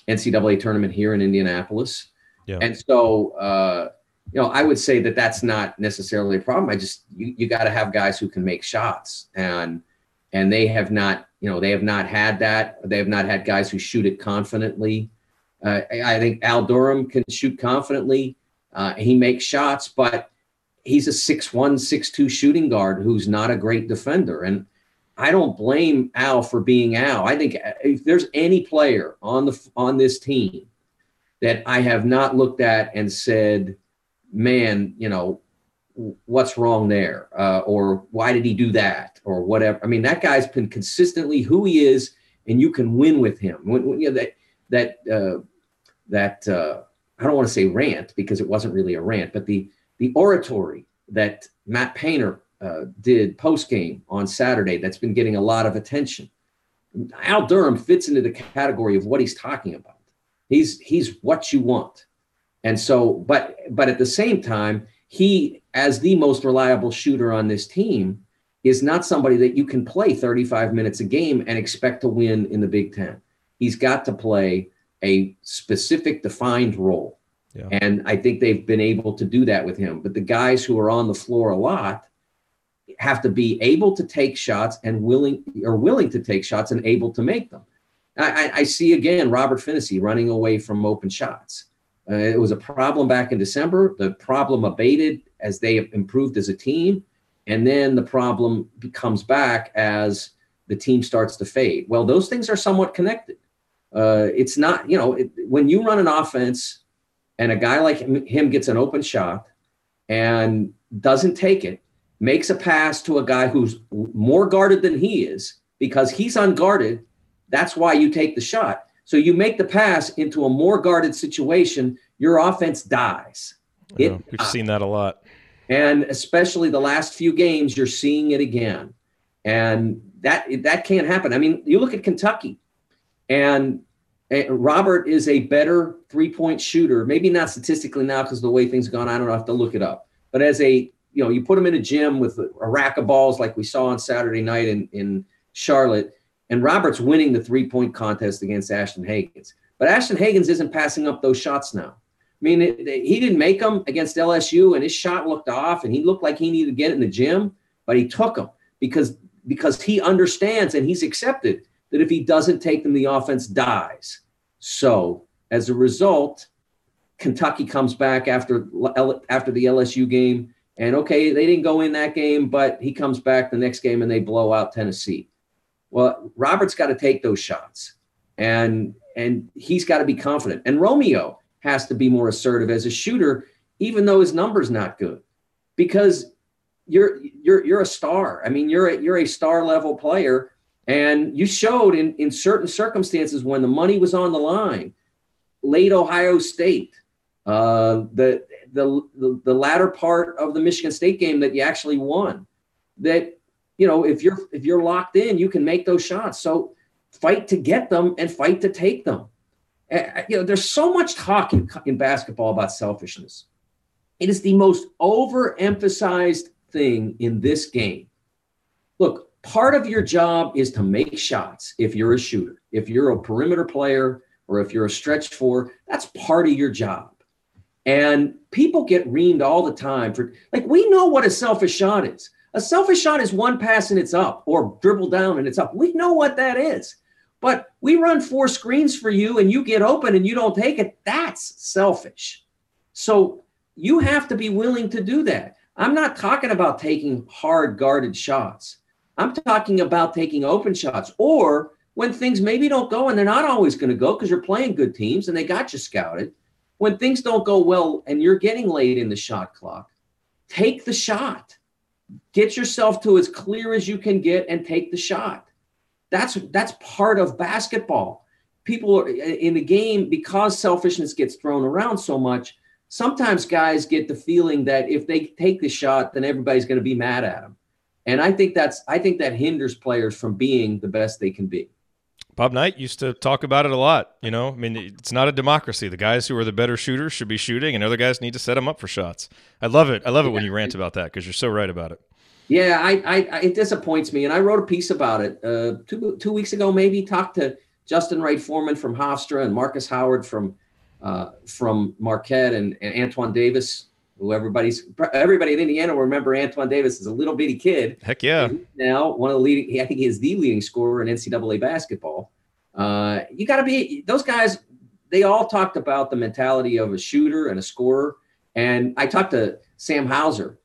NCAA tournament here in Indianapolis. Yeah. And so, I would say that that's not necessarily a problem. You got to have guys who can make shots, and they have not had that. They have not had guys who shoot it confidently. I think Al Durham can shoot confidently. He makes shots, but he's a 6'1", 6'2" shooting guard who's not a great defender. And I don't blame Al for being Al. I think if there's any player on this team that I have not looked at and said, man, what's wrong there? Or why did he do that? Or whatever. I mean, that guy's been consistently who he is, and you can win with him. I don't want to say rant, because it wasn't really a rant, but the oratory that Matt Painter did post-game on Saturday that's been getting a lot of attention. Al Durham fits into the category of what he's talking about. He's what you want. And so, but at the same time, he, as the most reliable shooter on this team, is not somebody that you can play 35 minutes a game and expect to win in the Big Ten. He's got to play a specific defined role. Yeah. And I think they've been able to do that with him. But the guys who are on the floor a lot have to be able to take shots and willing to take shots and able to make them. I see, again, Robert Finney running away from open shots. It was a problem back in December. The problem abated as they improved as a team. And then the problem comes back as the team starts to fade. Well, those things are somewhat connected. It's not, when you run an offense and a guy like him gets an open shot and doesn't take it, makes a pass to a guy who's more guarded than he is because he's unguarded, that's why you take the shot. So you make the pass into a more guarded situation, your offense dies. We've seen that a lot. And especially the last few games, you're seeing it again. And that can't happen. I mean, you look at Kentucky, and Robert is a better three-point shooter, maybe not statistically now because of the way things have gone. I don't know, I have to look it up. But as you put him in a gym with a rack of balls like we saw on Saturday night in Charlotte, and Robert's winning the three-point contest against Ashton Hagans. But Ashton Hagans isn't passing up those shots now. I mean, he didn't make them against LSU, and his shot looked off, and he looked like he needed to get in the gym, but he took them because he understands and he's accepted that if he doesn't take them, the offense dies. So as a result, Kentucky comes back after the LSU game, and okay, they didn't go in that game, but he comes back the next game and they blow out Tennessee. Well, Robert's got to take those shots, and he's got to be confident. And Romeo has to be more assertive as a shooter, even though his number's not good, because you're a star. I mean, you're a star level player, and you showed in certain circumstances when the money was on the line late Ohio State, the latter part of the Michigan State game that you actually won. That, you know, if you're locked in, you can make those shots. So fight to get them and fight to take them. You know, there's so much talk in basketball about selfishness. It is the most overemphasized thing in this game. Look, part of your job is to make shots if you're a shooter. If you're a perimeter player or if you're a stretch four, that's part of your job. And people get reamed all the time for, like, we know what a selfish shot is. A selfish shot is one pass and it's up, or dribble down and it's up. We know what that is. But we run 4 screens for you and you get open and you don't take it. That's selfish. So you have to be willing to do that. I'm not talking about taking hard guarded shots. I'm talking about taking open shots, or when things maybe don't go, and they're not always going to go because you're playing good teams and they got you scouted. When things don't go well and you're getting late in the shot clock, take the shot. Get yourself to as clear as you can get and take the shot. That's part of basketball. People are in the game, because selfishness gets thrown around so much. Sometimes guys get the feeling that if they take the shot, then everybody's going to be mad at them. And I think that hinders players from being the best they can be. Bob Knight used to talk about it a lot. You know, I mean, it's not a democracy. The guys who are the better shooters should be shooting, and other guys need to set them up for shots. I love it. I love it when you rant about that, because you're so right about it. Yeah, it disappoints me. And I wrote a piece about it 2 weeks ago, maybe. Talked to Justin Wright Foreman from Hofstra and Marcus Howard from Marquette, and Antoine Davis, who everybody in Indiana will remember. Antoine Davis is a little bitty kid. Heck yeah. Now one of the leading, I think he is the leading scorer in NCAA basketball. You got to be, those guys, they all talked about the mentality of a shooter and a scorer. And I talked to Sam Hauser,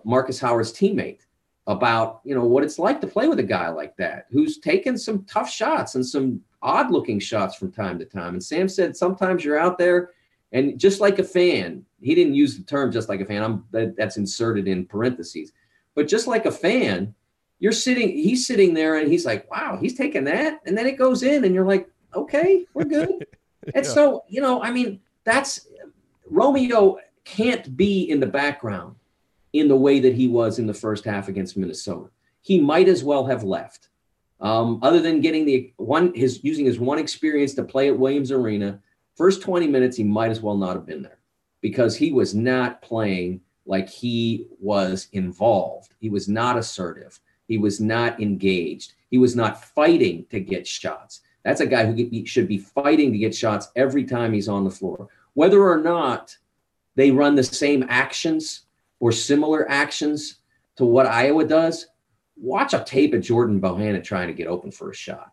Marcus Howard's teammate, about, you know, what it's like to play with a guy like that, who's taken some tough shots and some odd looking shots from time to time. And Sam said, sometimes you're out there and just like a fan, he didn't use the term just like a fan, that's inserted in parentheses, but just like a fan, he's sitting there and he's like, wow, he's taking that. And then it goes in and you're like, okay, we're good. And so, you know, I mean, Romeo can't be in the background in the way that he was in the first half against Minnesota. He might as well have left. Other than getting using his one experience to play at Williams Arena, first 20 minutes, he might as well not have been there, because he was not playing like he was involved. He was not assertive. He was not engaged. He was not fighting to get shots. That's a guy who should be fighting to get shots every time he's on the floor. Whether or not they run the same actions or similar actions to what Iowa does, watch a tape of Jordan Bohannon trying to get open for a shot.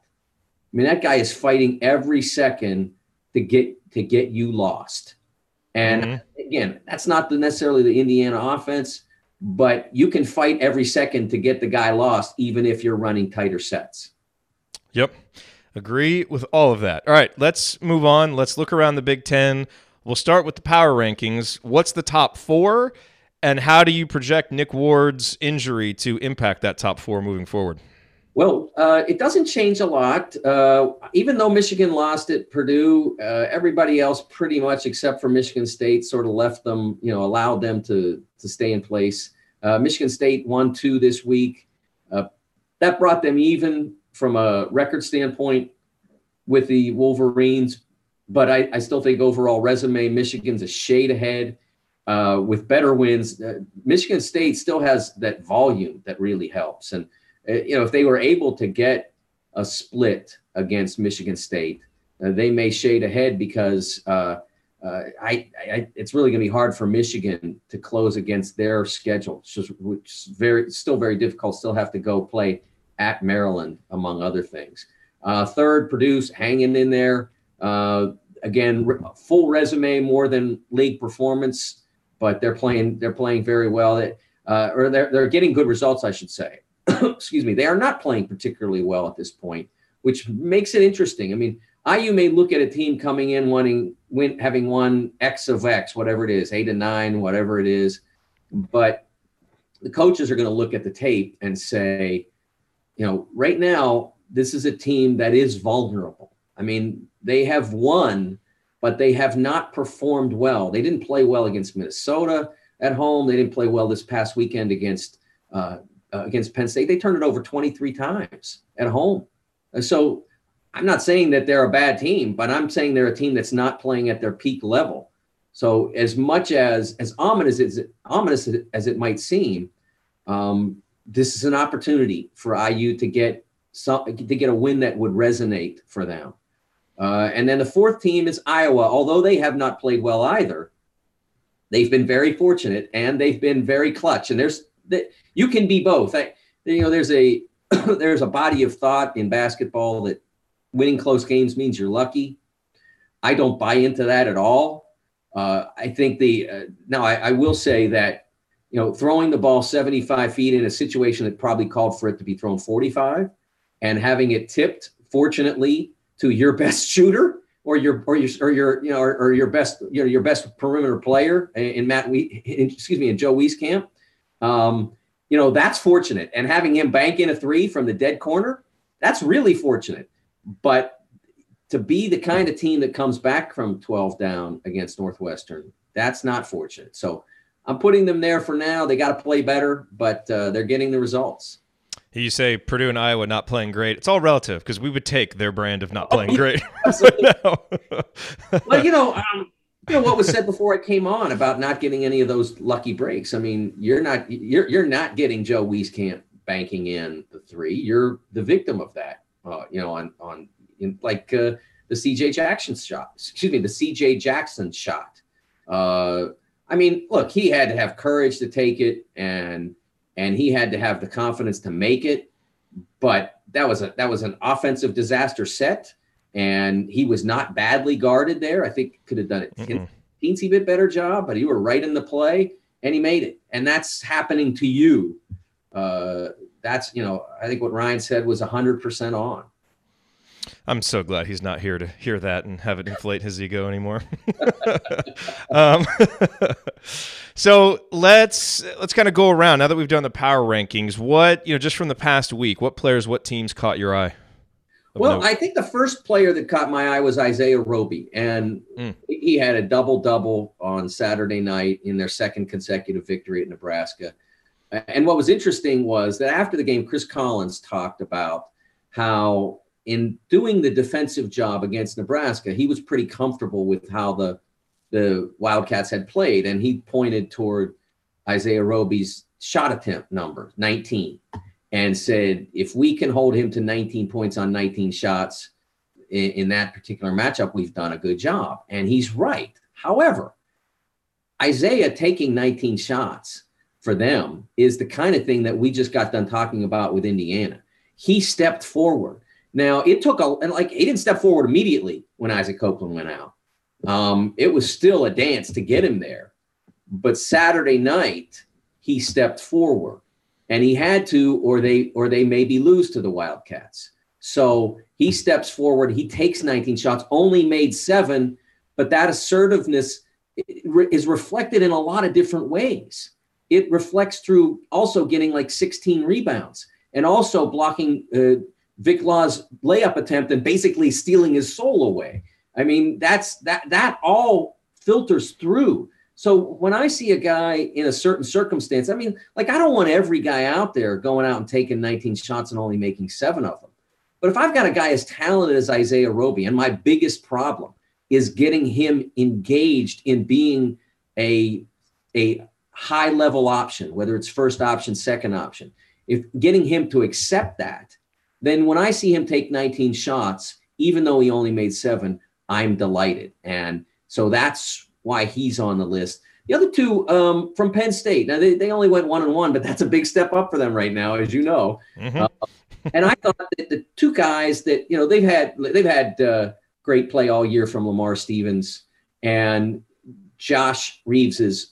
I mean, that guy is fighting every second to get you lost. And again, that's not necessarily the Indiana offense, but you can fight every second to get the guy lost, even if you're running tighter sets. Yep. Agree with all of that. All right, let's move on. Let's look around the Big Ten. We'll start with the power rankings. What's the top 4? And how do you project Nick Ward's injury to impact that top 4 moving forward? Well, it doesn't change a lot. Even though Michigan lost at Purdue, everybody else pretty much except for Michigan State sort of left them, you know, allowed them to stay in place. Michigan State won 2 this week. That brought them even from a record standpoint with the Wolverines. But I still think overall resume, Michigan's a shade ahead. With better wins, Michigan State still has that volume that really helps. And, you know, if they were able to get a split against Michigan State, they may shade ahead, because it's really going to be hard for Michigan to close against their schedule, which is still very difficult. Still have to go play at Maryland, among other things. Third, Purdue's hanging in there. Again, full resume more than league performance, but they're playing very well. Or they're getting good results, I should say. Excuse me. They are not playing particularly well at this point, which makes it interesting. I mean, IU may look at a team coming in having won X of X, whatever it is, 8 and 9, whatever it is. But the coaches are going to look at the tape and say, you know, right now, this is a team that is vulnerable. I mean, they have won but they have not performed well. They didn't play well against Minnesota at home. They didn't play well this past weekend against Penn State. They turned it over 23 times at home. So I'm not saying that they're a bad team, but I'm saying they're a team that's not playing at their peak level. So as much as ominous as it might seem, this is an opportunity for IU to get a win that would resonate for them. And then the fourth team is Iowa. Although they have not played well either, they've been very fortunate and they've been very clutch. And you can be both. There's a there's a body of thought in basketball that winning close games means you're lucky. I don't buy into that at all. I think I will say that, throwing the ball 75 feet in a situation that probably called for it to be thrown 45 and having it tipped, fortunately, to your best shooter or your best perimeter player in Joe Wieskamp. That's fortunate. And having him bank in a three from the dead corner, that's really fortunate. But to be the kind of team that comes back from 12 down against Northwestern, that's not fortunate. So I'm putting them there for now. They got to play better, but they're getting the results. You say Purdue and Iowa not playing great. It's all relative because we would take their brand of not playing great. Well, what was said before it came on about not getting any of those lucky breaks. I mean, you're not getting Joe Wieskamp banking in the three. You're the victim of that. The CJ Jackson shot. The CJ Jackson shot. Look, he had to have courage to take it, and he had to have the confidence to make it. But that was an offensive disaster set, and he was not badly guarded there. I think could have done it teensy bit better job, but you were right in the play, and he made it. And that's happening to you. I think what Ryan said was 100% on. I'm so glad he's not here to hear that and have it inflate his ego anymore. So let's kind of go around now that we've done the power rankings. What, just from the past week, what players, what teams caught your eye? Well, I think the first player that caught my eye was Isaiah Roby, and he had a double-double on Saturday night in their second consecutive victory at Nebraska. And what was interesting was that after the game, Chris Collins talked about how in doing the defensive job against Nebraska, he was pretty comfortable with how the Wildcats had played. And he pointed toward Isaiah Roby's shot attempt number, 19, and said, if we can hold him to 19 points on 19 shots in that particular matchup, we've done a good job. And he's right. However, Isaiah taking 19 shots for them is the kind of thing that we just got done talking about with Indiana. He stepped forward. Now, it took he didn't step forward immediately when Isaac Copeland went out. It was still a dance to get him there. But Saturday night, he stepped forward, and he had to, or they maybe lose to the Wildcats. So he steps forward. He takes 19 shots, only made 7, but that assertiveness is reflected in a lot of different ways. It reflects through also getting 16 rebounds and also blocking Vic Law's layup attempt and basically stealing his soul away. I mean, that all filters through. So when I see a guy in a certain circumstance, I don't want every guy out there going out and taking 19 shots and only making 7 of them. But if I've got a guy as talented as Isaiah Roby, and my biggest problem is getting him engaged in being a high-level option, whether it's first option, second option, if getting him to accept that, then when I see him take 19 shots, even though he only made 7, I'm delighted. And so that's why he's on the list. The other two from Penn State, now they only went 1-1, but that's a big step up for them right now, as you know. Mm-hmm. And I thought that the two guys that, they've had great play all year from Lamar Stevens, and Josh Reeves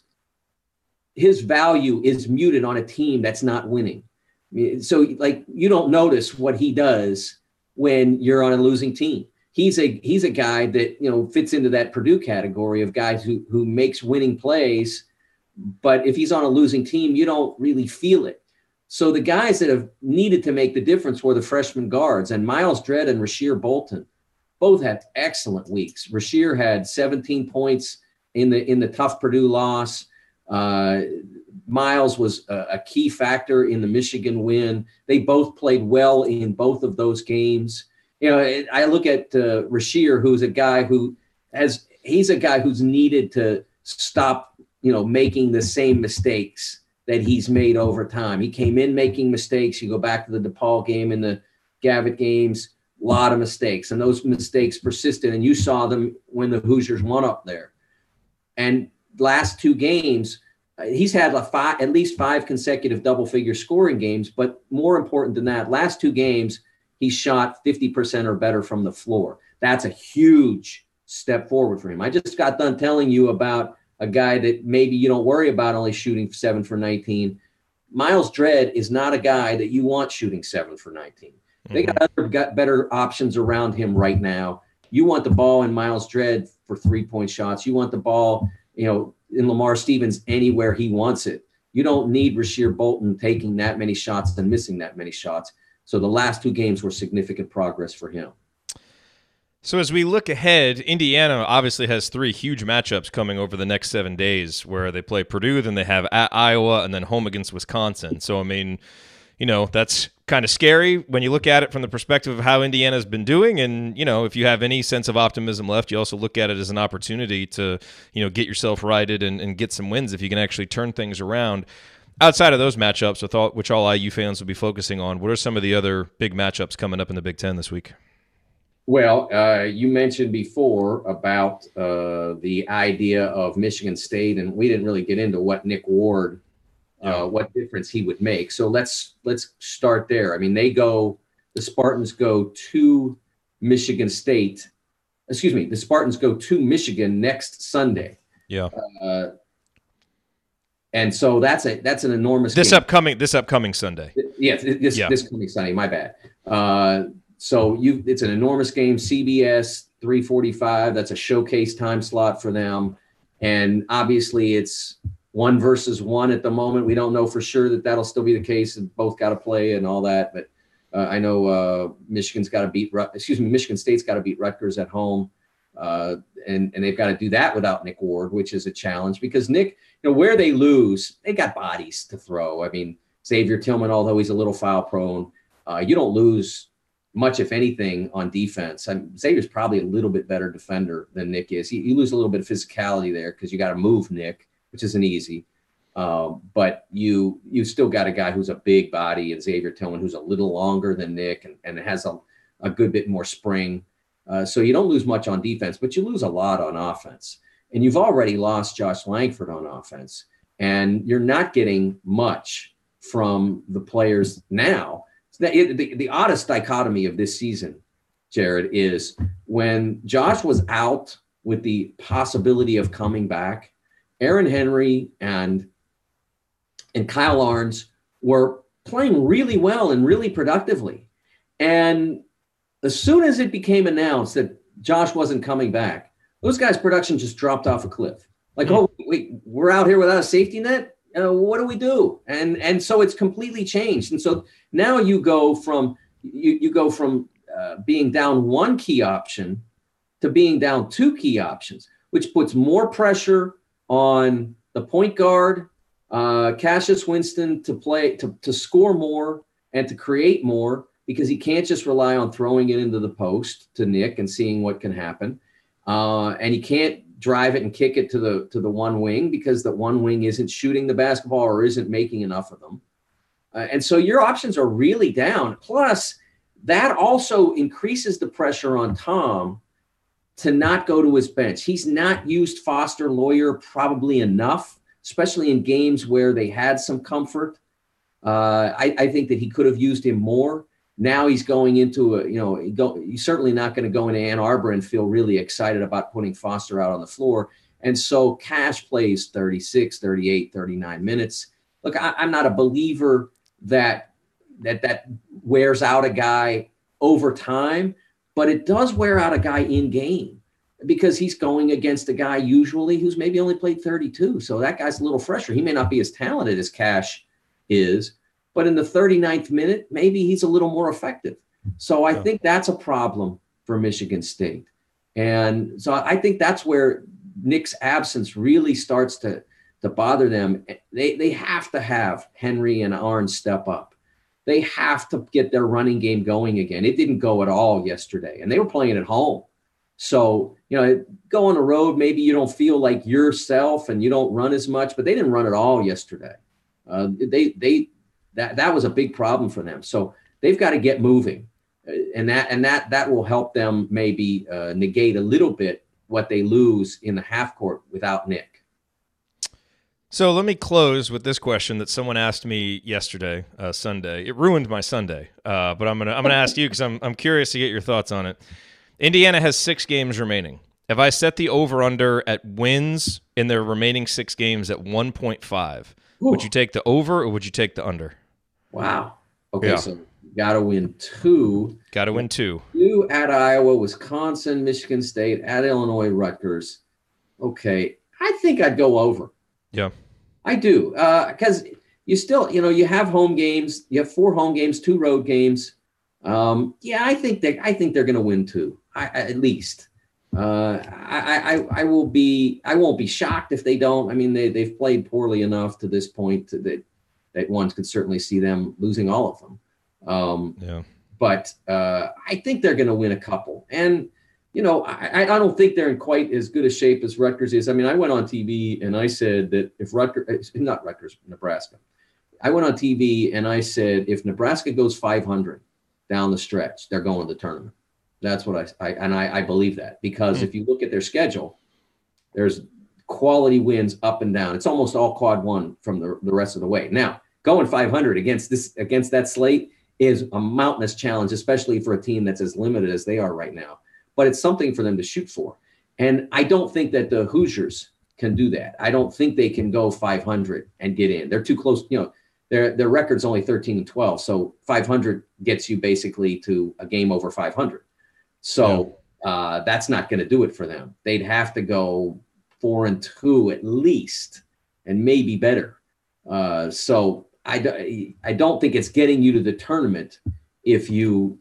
his value is muted on a team that's not winning. So you don't notice what he does when you're on a losing team. He's a guy that, fits into that Purdue category of guys who makes winning plays. But if he's on a losing team, you don't really feel it. So the guys that have needed to make the difference were the freshman guards, and Miles Dredd and Rasheer Bolton both had excellent weeks. Rasheer had 17 points in the tough Purdue loss. Miles was a key factor in the Michigan win. They both played well in both of those games. You know, I look at Rasheer, who's a guy he's a guy who's needed to stop, making the same mistakes that he's made over time. He came in making mistakes. You go back to the DePaul game and the Gavitt games, a lot of mistakes, and those mistakes persisted, and you saw them when the Hoosiers won up there. And last two games, he's had at least 5 consecutive double-figure scoring games, but more important than that, last two games, he shot 50% or better from the floor. That's a huge step forward for him. I just got done telling you about a guy that maybe you don't worry about only shooting 7 for 19. Miles Dredd is not a guy that you want shooting 7 for 19. They got better options around him right now. You want the ball in Miles Dredd for 3-point shots. You want the ball, in Lamar Stevens anywhere he wants it. You don't need Rasheer Bolton taking that many shots and missing that many shots. So the last two games were significant progress for him. So as we look ahead, Indiana obviously has 3 huge matchups coming over the next 7 days where they play Purdue, then they have at Iowa, and then home against Wisconsin. So, I mean, that's kind of scary when you look at it from the perspective of how Indiana's been doing. And, if you have any sense of optimism left, you also look at it as an opportunity to, get yourself righted and get some wins if you can actually turn things around. Outside of those matchups, which all IU fans will be focusing on, what are some of the other big matchups coming up in the Big Ten this week? Well, you mentioned before about the idea of Michigan State, and we didn't really get into what Nick Ward, what difference he would make. So let's start there. I mean, the Spartans go to Michigan State. Excuse me, the Spartans go to Michigan next Sunday. Yeah. And so that's an enormous this game. upcoming Sunday. Yes, this coming Sunday. My bad. So it's an enormous game. CBS 3:45. That's a showcase time slot for them, and obviously it's 1 versus 1 at the moment. We don't know for sure that that'll still be the case, and both got to play and all that. But I know Michigan State's got to beat Rutgers at home, and they've got to do that without Nick Ward, which is a challenge because Nick, where they lose, they got bodies to throw. I mean, Xavier Tillman, although he's a little foul prone, you don't lose much, if anything, on defense. Xavier's probably a little bit better defender than Nick is. You lose a little bit of physicality there because you got to move Nick, which isn't easy. But you still got a guy who's a big body, and Xavier Tillman, who's a little longer than Nick and has a good bit more spring. So you don't lose much on defense, but you lose a lot on offense. And you've already lost Josh Langford on offense, and you're not getting much from the players now. The oddest dichotomy of this season, Jerod, is when Josh was out with the possibility of coming back, Aaron Henry and Kyle Arns were playing really well and really productively. And as soon as it became announced that Josh wasn't coming back, those guys' production just dropped off a cliff. Like, oh, wait, we're out here without a safety net? What do we do? And so it's completely changed. And so now you go from being down 1 key option to being down 2 key options, which puts more pressure on the point guard, Cassius Winston, to score more and to create more, because he can't just rely on throwing it into the post to Nick and seeing what can happen. And he can't drive it and kick it to the one wing because the one wing isn't shooting the basketball or isn't making enough of them. And so your options are really down. Plus, that also increases the pressure on Tom to not go to his bench. He's not used Foster Loyer probably enough, especially in games where they had some comfort. I think that he could have used him more. Now he's going into he's certainly not going to go into Ann Arbor and feel really excited about putting Foster out on the floor. And so Cash plays 36, 38, 39 minutes. Look, I'm not a believer that wears out a guy over time, but it does wear out a guy in game because he's going against a guy usually who's maybe only played 32. So that guy's a little fresher. He may not be as talented as Cash is, but in the 39th minute, maybe he's a little more effective. So I think that's a problem for Michigan State. And so I think that's where Nick's absence really starts to bother them. They have to have Henry and Arn step up. They have to get their running game going again. It didn't go at all yesterday, and they were playing at home. So, go on the road, maybe you don't feel like yourself and you don't run as much, but they didn't run at all yesterday. That was a big problem for them. So they've got to get moving, and that will help them maybe negate a little bit what they lose in the half court without Nick. So let me close with this question that someone asked me yesterday, Sunday. It ruined my Sunday, but I'm gonna ask you because I'm curious to get your thoughts on it. Indiana has 6 games remaining. If I set the over/under at wins in their remaining 6 games at 1.5, would you take the over or would you take the under? Wow. Okay, yeah. So you got to win 2. Got to win 2. 2 at Iowa, Wisconsin, Michigan State, at Illinois, Rutgers. Okay, I think I'd go over. Yeah. I do, because you still, you have home games. You have 4 home games, 2 road games. I think they're going to win 2, at least. I won't be shocked if they don't. I mean, they've played poorly enough to this point that one could certainly see them losing all of them. But I think they're going to win a couple. And I don't think they're in quite as good a shape as Rutgers is. I mean, I went on TV and I said that if Nebraska. I went on TV and I said, if Nebraska goes 500 down the stretch, they're going to the tournament. That's what I believe that, because if you look at their schedule, there's quality wins up and down. It's almost all quad 1 from the rest of the way. Now, going 500 against that slate is a mountainous challenge, especially for a team that's as limited as they are right now. But it's something for them to shoot for. And I don't think that the Hoosiers can do that. I don't think they can go 500 and get in. They're too close. Their record's only 13-12. So 500 gets you basically to a game over 500. So that's not going to do it for them. They'd have to go 4-2 at least, and maybe better. So I don't think it's getting you to the tournament if you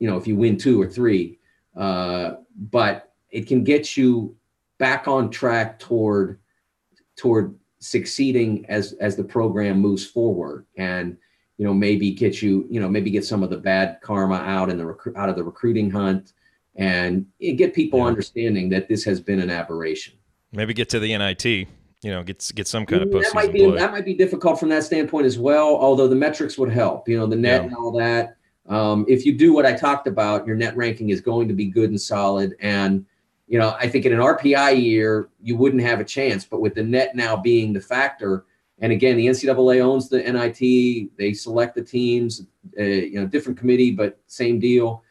win 2 or 3. But it can get you back on track toward succeeding as the program moves forward, and maybe get some of the bad karma out of the recruiting hunt, and get people understanding that this has been an aberration. Maybe get to the NIT. Get some kind of postseason play. That might be difficult from that standpoint as well. Although the metrics would help. The net and all that. If you do what I talked about, your net ranking is going to be good and solid. And, I think in an RPI year, you wouldn't have a chance. But with the net now being the factor, and again, the NCAA owns the NIT. They select the teams, different committee, but same deal.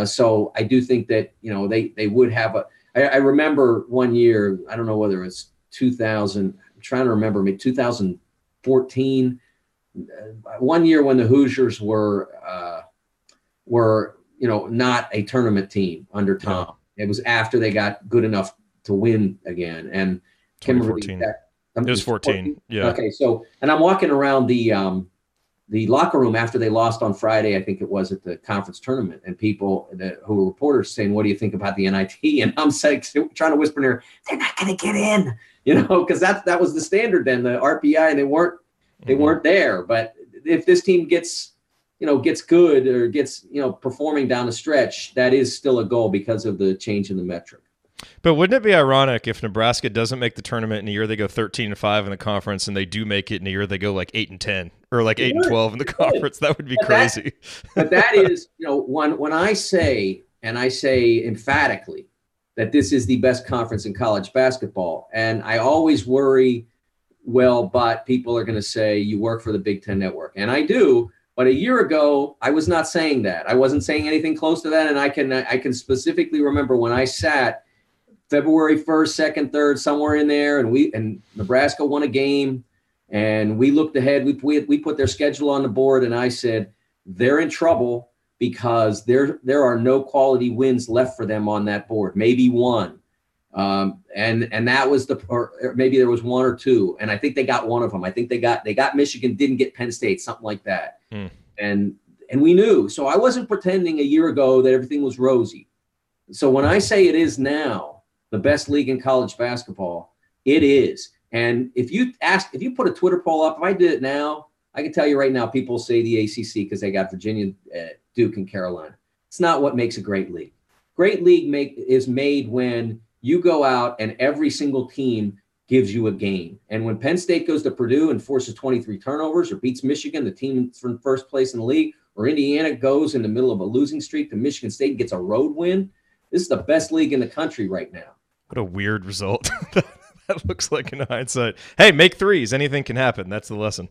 So I do think that, they would have I remember one year, I don't know whether it was 2000, I'm trying to remember, maybe 2014, one year when the Hoosiers were not a tournament team under Tom. It was after they got good enough to win again. And 2014. It was 14. Yeah. Okay. So, and I'm walking around the locker room after they lost on Friday, I think it was, at the conference tournament, and people who were reporters saying, "What do you think about the NIT?" And I'm saying, trying to whisper in there, "They're not going to get in," because that was the standard then, the RPI, and they weren't there. But if this team gets good or gets, performing down the stretch, that is still a goal because of the change in the metric. But wouldn't it be ironic if Nebraska doesn't make the tournament in a year they go 13-5 in the conference, and they do make it in a year they go like 8-10 or like 8-12 in the conference? That would be crazy. But that is, when I say, and I say emphatically, that this is the best conference in college basketball, and I always worry, but people are going to say you work for the Big Ten Network, and I do. But a year ago, I was not saying that. I wasn't saying anything close to that, and I can specifically remember when I sat February 1st, 2nd, 3rd, somewhere in there, and Nebraska won a game, and we looked ahead. We put their schedule on the board, and I said they're in trouble because there are no quality wins left for them on that board. Maybe one, and that was or maybe there was 1 or 2, and I think they got one of them. I think they got Michigan, didn't get Penn State, something like that. And we knew. So I wasn't pretending a year ago that everything was rosy. So when I say it is now the best league in college basketball, it is. And if you put a Twitter poll up, if I did it now, I can tell you right now, people say the ACC because they got Virginia, Duke, and Carolina. It's not what makes a great league. Great league is made when you go out and every single team gives you a game. And when Penn State goes to Purdue and forces 23 turnovers or beats Michigan, the team from first place in the league, or Indiana goes in the middle of a losing streak to Michigan State and gets a road win, this is the best league in the country right now. What a weird result. That looks like in hindsight. Hey, make threes. Anything can happen. That's the lesson.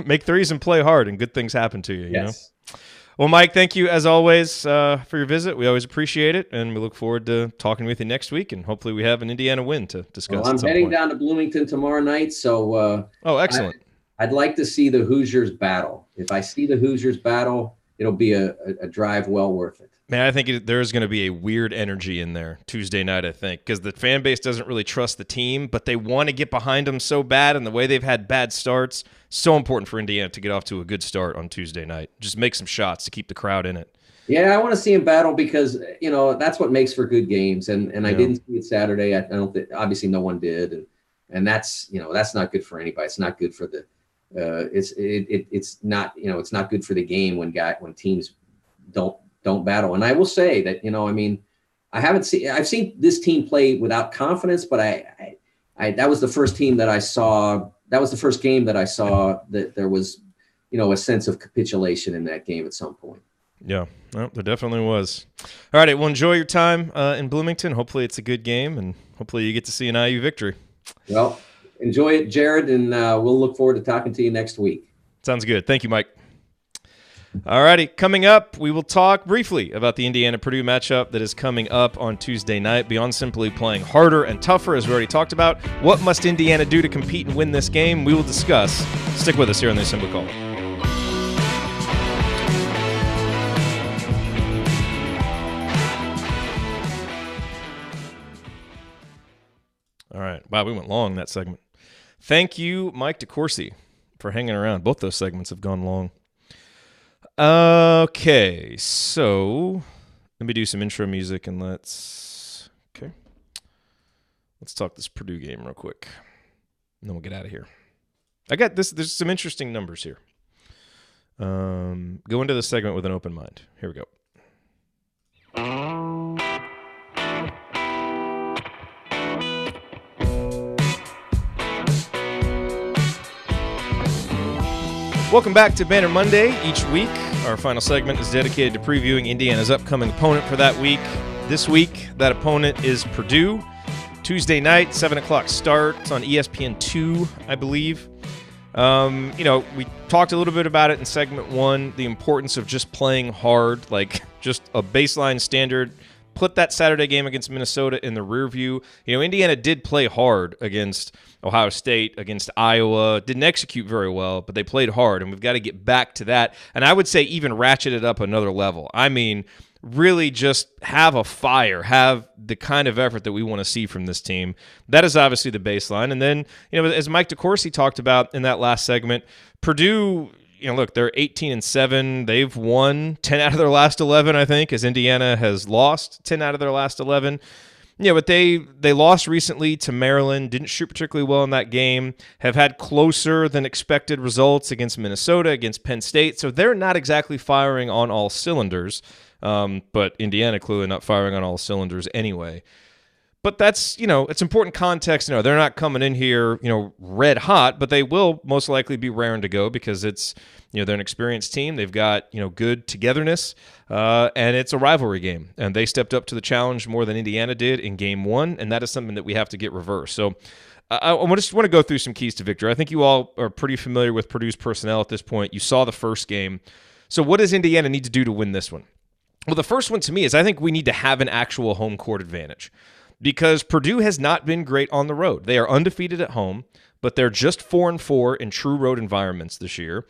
Make threes and play hard, and good things happen to you. Yes. You know? Well, Mike, thank you as always for your visit. We always appreciate it, and we look forward to talking with you next week. And hopefully, we have an Indiana win to discuss. Well, I'm heading down to Bloomington tomorrow night, so oh, excellent. I'd like to see the Hoosiers battle. If I see the Hoosiers battle, it'll be a drive well worth it. Man, I think there's going to be a weird energy in there Tuesday night, I think, because the fan base doesn't really trust the team, but they want to get behind them so bad, and the way they've had bad starts, so important for Indiana to get off to a good start on Tuesday night. Just make some shots to keep the crowd in it. Yeah, I want to see them battle because, that's what makes for good games, and I didn't see it Saturday. I don't think, obviously no one did, and that's, that's not good for anybody. It's not good for the it's not, it's not good for the game when teams don't battle. And I will say that, I've seen this team play without confidence, but that was the first team that I saw. That was the first game that I saw that there was, a sense of capitulation in that game at some point. Yeah, well, there definitely was. All right, well, enjoy your time in Bloomington. Hopefully it's a good game, and hopefully you get to see an IU victory. Well, enjoy it, Jerod, and we'll look forward to talking to you next week. Sounds good. Thank you, Mike. All righty, coming up, we will talk briefly about the Indiana-Purdue matchup that is coming up on Tuesday night. Beyond simply playing harder and tougher, as we already talked about, what must Indiana do to compete and win this game? We will discuss. Stick with us here on the Assembly Call. All right. Wow, we went long that segment. Thank you, Mike DeCourcy, for hanging around. Both those segments have gone long. Okay, so let me do some intro music and let's talk this Purdue game real quick. And then we'll get out of here. I got this. There's some interesting numbers here. Go into the segment with an open mind. Here we go. Welcome back to Banner Monday. Each week, our final segment is dedicated to previewing Indiana's upcoming opponent for that week. This week, that opponent is Purdue. Tuesday night, 7 o'clock start. It's on ESPN2, I believe. We talked a little bit about it in segment 1, the importance of just playing hard, like just a baseline standard. Put that Saturday game against Minnesota in the rear view. Indiana did play hard against Ohio State, against Iowa. Didn't execute very well, but they played hard, and we've got to get back to that. And I would say even ratchet it up another level. I mean, really just have a fire, have the kind of effort that we want to see from this team. That is obviously the baseline. And then, as Mike DeCourcy talked about in that last segment, Purdue, look, they're 18-7. They've won 10 out of their last 11, I think, as Indiana has lost 10 out of their last 11. But they lost recently to Maryland, didn't shoot particularly well in that game, have had closer than expected results against Minnesota, against Penn State, so they're not exactly firing on all cylinders, but Indiana clearly not firing on all cylinders anyway. But that's, it's important context. They're not coming in here, red hot, but they will most likely be raring to go because it's, they're an experienced team. They've got, good togetherness, and it's a rivalry game. And they stepped up to the challenge more than Indiana did in game 1, and that is something that we have to get reversed. So I just want to go through some keys to victory. I think you all are pretty familiar with Purdue's personnel at this point. You saw the first game. So what does Indiana need to do to win this one? Well, the first one to me is I think we need to have an actual home court advantage. Because Purdue has not been great on the road. They are undefeated at home, but they're just 4-4 in true road environments this year.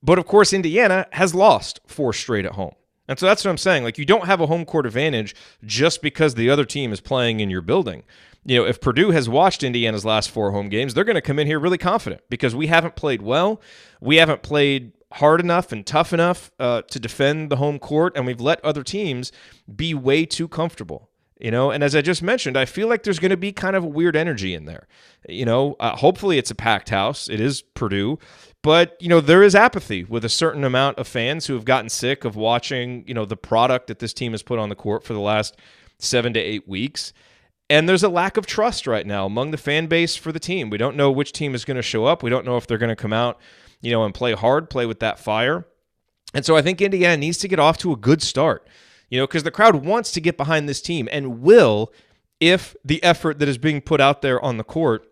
But, of course, Indiana has lost 4 straight at home. And so that's what I'm saying. Like, you don't have a home court advantage just because the other team is playing in your building. If Purdue has watched Indiana's last 4 home games, they're going to come in here really confident because we haven't played well. We haven't played hard enough and tough enough to defend the home court, and we've let other teams be way too comfortable. And as I just mentioned, I feel like there's going to be kind of a weird energy in there. Hopefully it's a packed house. It is Purdue. But, there is apathy with a certain amount of fans who have gotten sick of watching, the product that this team has put on the court for the last 7 to 8 weeks. And there's a lack of trust right now among the fan base for the team. We don't know which team is going to show up. We don't know if they're going to come out, and play hard, play with that fire. And so I think Indiana needs to get off to a good start, because the crowd wants to get behind this team and will if the effort that is being put out there on the court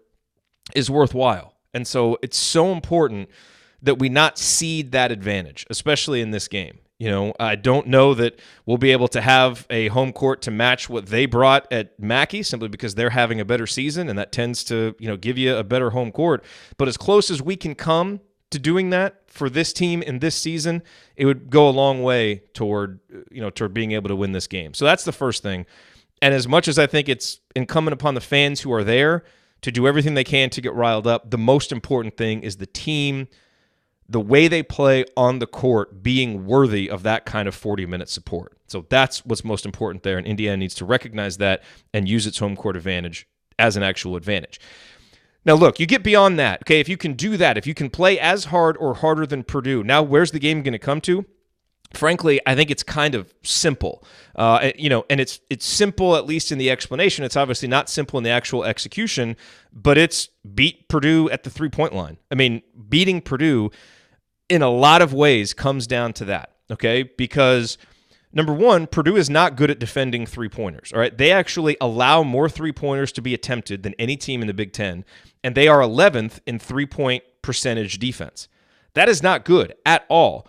is worthwhile. And so it's so important that we not cede that advantage, especially in this game. I don't know that we'll be able to have a home court to match what they brought at Mackey simply because they're having a better season, and that tends to, give you a better home court. But as close as we can come to doing that for this team in this season, it would go a long way toward being able to win this game. So that's the first thing. And as much as I think it's incumbent upon the fans who are there to do everything they can to get riled up, the most important thing is the team, the way they play on the court, being worthy of that kind of 40-minute support. So that's what's most important there, and Indiana needs to recognize that and use its home court advantage as an actual advantage. Now, look, you get beyond that. Okay, if you can do that, if you can play as hard or harder than Purdue, now where's the game going to come to? Frankly, I think it's kind of simple, and it's simple at least in the explanation. It's obviously not simple in the actual execution, but it's beat Purdue at the three-point line. I mean, beating Purdue in a lot of ways comes down to that, okay? Because number one, Purdue is not good at defending three-pointers, all right? They actually allow more three-pointers to be attempted than any team in the Big Ten, and they are 11th in three-point percentage defense. That is not good at all.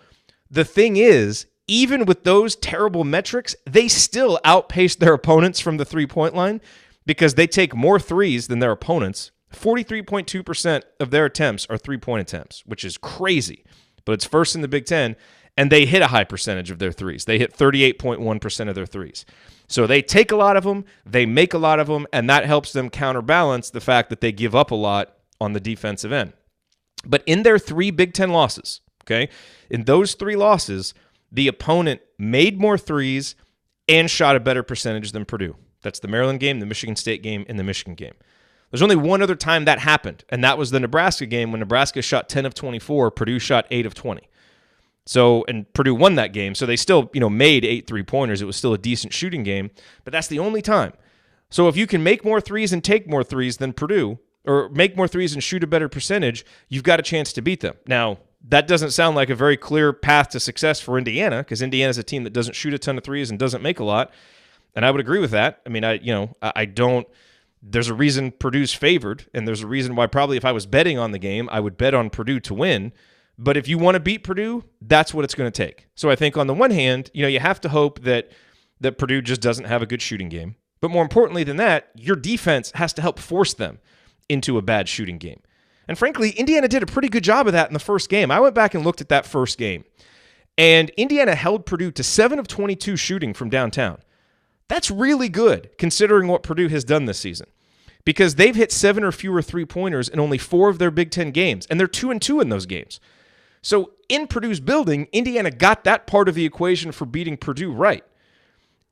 The thing is, even with those terrible metrics, they still outpace their opponents from the three-point line because they take more threes than their opponents. 43.2% of their attempts are three-point attempts, which is crazy, but it's first in the Big Ten, and they hit a high percentage of their threes. They hit 38.1% of their threes. So they take a lot of them, they make a lot of them, and that helps them counterbalance the fact that they give up a lot on the defensive end. But in their 3 Big Ten losses, okay, in those 3 losses, the opponent made more threes and shot a better percentage than Purdue. That's the Maryland game, the Michigan State game, and the Michigan game. There's only one other time that happened, and that was the Nebraska game when Nebraska shot 10 of 24, Purdue shot 8 of 20. So, and Purdue won that game, so they still, made 8 3-pointers. It was still a decent shooting game, but that's the only time. So if you can make more threes and take more threes than Purdue, or make more threes and shoot a better percentage, you've got a chance to beat them. Now, that doesn't sound like a very clear path to success for Indiana, because Indiana's a team that doesn't shoot a ton of threes and doesn't make a lot, and I would agree with that. I mean, I don't. There's a reason Purdue's favored, and there's a reason why probably if I was betting on the game, I would bet on Purdue to win. But if you want to beat Purdue, that's what it's going to take. So I think on the one hand, you have to hope that Purdue just doesn't have a good shooting game. But more importantly than that, your defense has to help force them into a bad shooting game. And frankly, Indiana did a pretty good job of that in the first game. I went back and looked at that first game, and Indiana held Purdue to 7 of 22 shooting from downtown. That's really good considering what Purdue has done this season, because they've hit 7 or fewer three-pointers in only 4 of their Big Ten games, and they're 2-2 in those games. So in Purdue's building, Indiana got that part of the equation for beating Purdue right.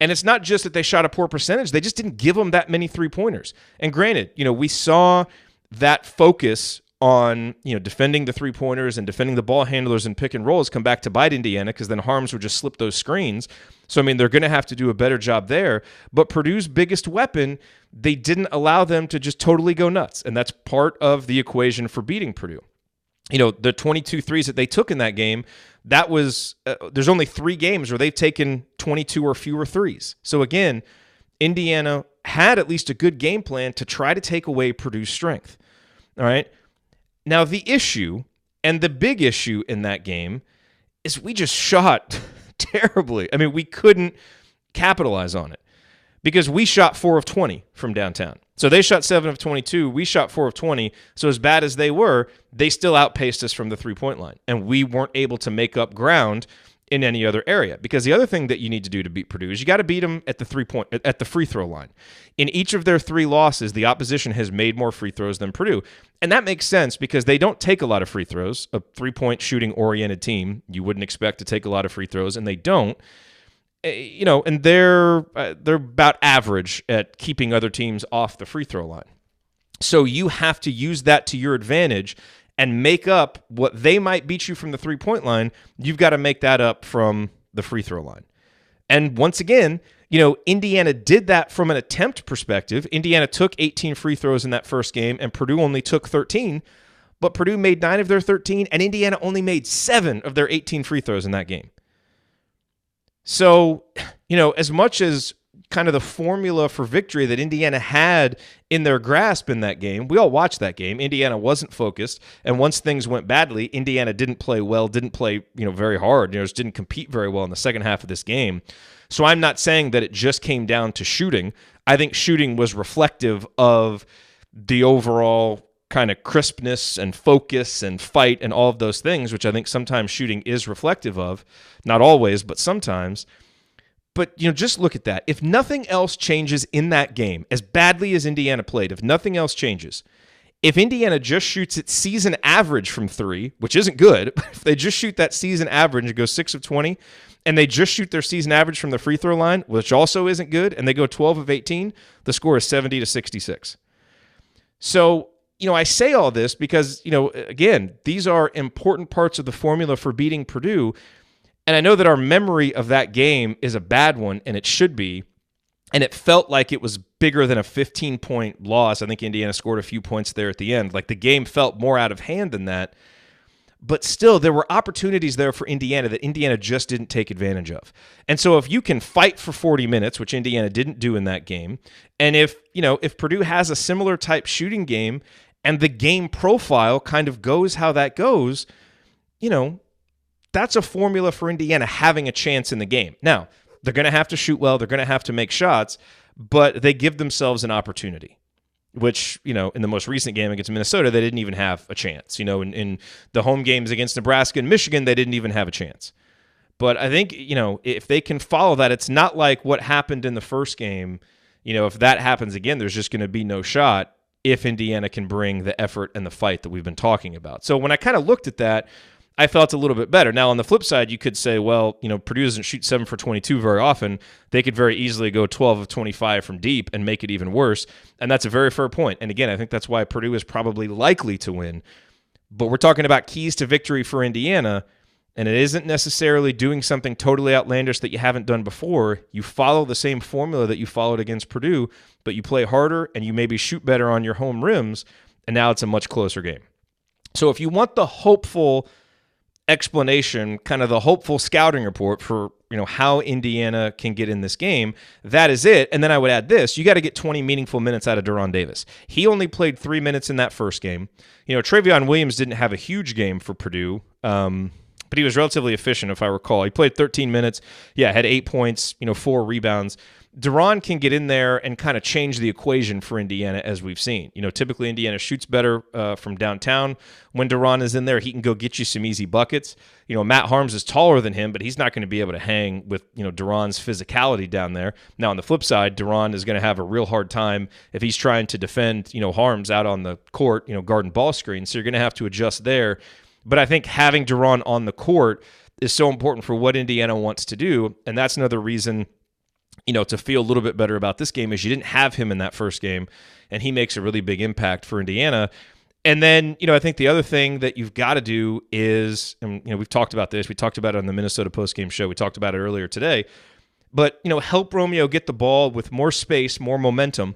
And it's not just that they shot a poor percentage, they just didn't give them that many three-pointers. And granted, we saw that focus on defending the three-pointers and defending the ball handlers and pick and rolls come back to bite Indiana, because then Harms would just slip those screens. So, I mean, they're going to have to do a better job there. But Purdue's biggest weapon, they didn't allow them to just totally go nuts. And that's part of the equation for beating Purdue. The 22 threes that they took in that game, that was there's only 3 games where they've taken 22 or fewer threes. So, again, Indiana had at least a good game plan to try to take away Purdue's strength. All right? Now, the issue, and the big issue in that game, is we just shot terribly. I mean, we couldn't capitalize on it because we shot 4 of 20 from downtown. So they shot 7 of 22. We shot 4 of 20. So as bad as they were, they still outpaced us from the three-point line, and we weren't able to make up ground in any other area. Because the other thing that you need to do to beat Purdue is you got to beat them at the free throw line. In each of their 3 losses, the opposition has made more free throws than Purdue. And that makes sense because they don't take a lot of free throws. A 3-point shooting oriented team, you wouldn't expect to take a lot of free throws, and they don't. And they're about average at keeping other teams off the free throw line. So you have to use that to your advantage and make up what they might beat you from the 3-point line. You've got to make that up from the free throw line. And once again, Indiana did that from an attempt perspective. Indiana took 18 free throws in that first game, and Purdue only took 13. But Purdue made 9 of their 13, and Indiana only made 7 of their 18 free throws in that game. So, as much as kind of the formula for victory that Indiana had in their grasp in that game, we all watched that game. Indiana wasn't focused, and once things went badly, Indiana didn't play well, didn't play very hard, just didn't compete very well in the second half of this game. So I'm not saying that it just came down to shooting. I think shooting was reflective of the overall kind of crispness and focus and fight and all of those things, which I think sometimes shooting is reflective of. Not always, but sometimes. But, just look at that. If nothing else changes in that game, as badly as Indiana played, if nothing else changes, if Indiana just shoots its season average from 3, which isn't good, but if they just shoot that season average and go 6 of 20, and they just shoot their season average from the free throw line, which also isn't good, and they go 12 of 18, the score is 70-66. So, I say all this because, again, these are important parts of the formula for beating Purdue. And I know that our memory of that game is a bad one, and it should be. And it felt like it was bigger than a 15-point loss. I think Indiana scored a few points there at the end. Like the game felt more out of hand than that. But still, there were opportunities there for Indiana that Indiana just didn't take advantage of. And so if you can fight for 40 minutes, which Indiana didn't do in that game, and if Purdue has a similar type shooting game and the game profile kind of goes how that goes, that's a formula for Indiana having a chance in the game. Now, they're going to have to shoot well. They're going to have to make shots, but they give themselves an opportunity, which, in the most recent game against Minnesota, they didn't even have a chance. In the home games against Nebraska and Michigan, they didn't even have a chance. But I think, if they can follow that, it's not like what happened in the first game. If that happens again, there's just going to be no shot if Indiana can bring the effort and the fight that we've been talking about. So when I kind of looked at that, I felt a little bit better. Now, on the flip side, you could say, well, Purdue doesn't shoot 7 for 22 very often. They could very easily go 12 of 25 from deep and make it even worse, and that's a very fair point. And again, I think that's why Purdue is probably likely to win. But we're talking about keys to victory for Indiana, and it isn't necessarily doing something totally outlandish that you haven't done before. You follow the same formula that you followed against Purdue, but you play harder and you maybe shoot better on your home rims, and now it's a much closer game. So if you want the hopeful explanation, kind of the hopeful scouting report for how Indiana can get in this game, that is it. And then I would add this: you got to get 20 meaningful minutes out of Deron Davis. He only played 3 minutes in that first game. Travion Williams didn't have a huge game for Purdue, but he was relatively efficient, if I recall. He played 13 minutes, had 8 points, 4 rebounds. Deron can get in there and kind of change the equation for Indiana, as we've seen. Typically Indiana shoots better from downtown. When Deron is in there, he can go get you some easy buckets. Matt Harms is taller than him, but he's not going to be able to hang with, Deron's physicality down there. Now, on the flip side, Deron is going to have a real hard time if he's trying to defend, Harms out on the court, guarding ball screen. So you're going to have to adjust there. But I think having Deron on the court is so important for what Indiana wants to do, and that's another reason to feel a little bit better about this game is you didn't have him in that first game, and he makes a really big impact for Indiana. And then, I think the other thing that you've got to do is, and, we've talked about this. We talked about it on the Minnesota postgame show. We talked about it earlier today. But, help Romeo get the ball with more space, more momentum.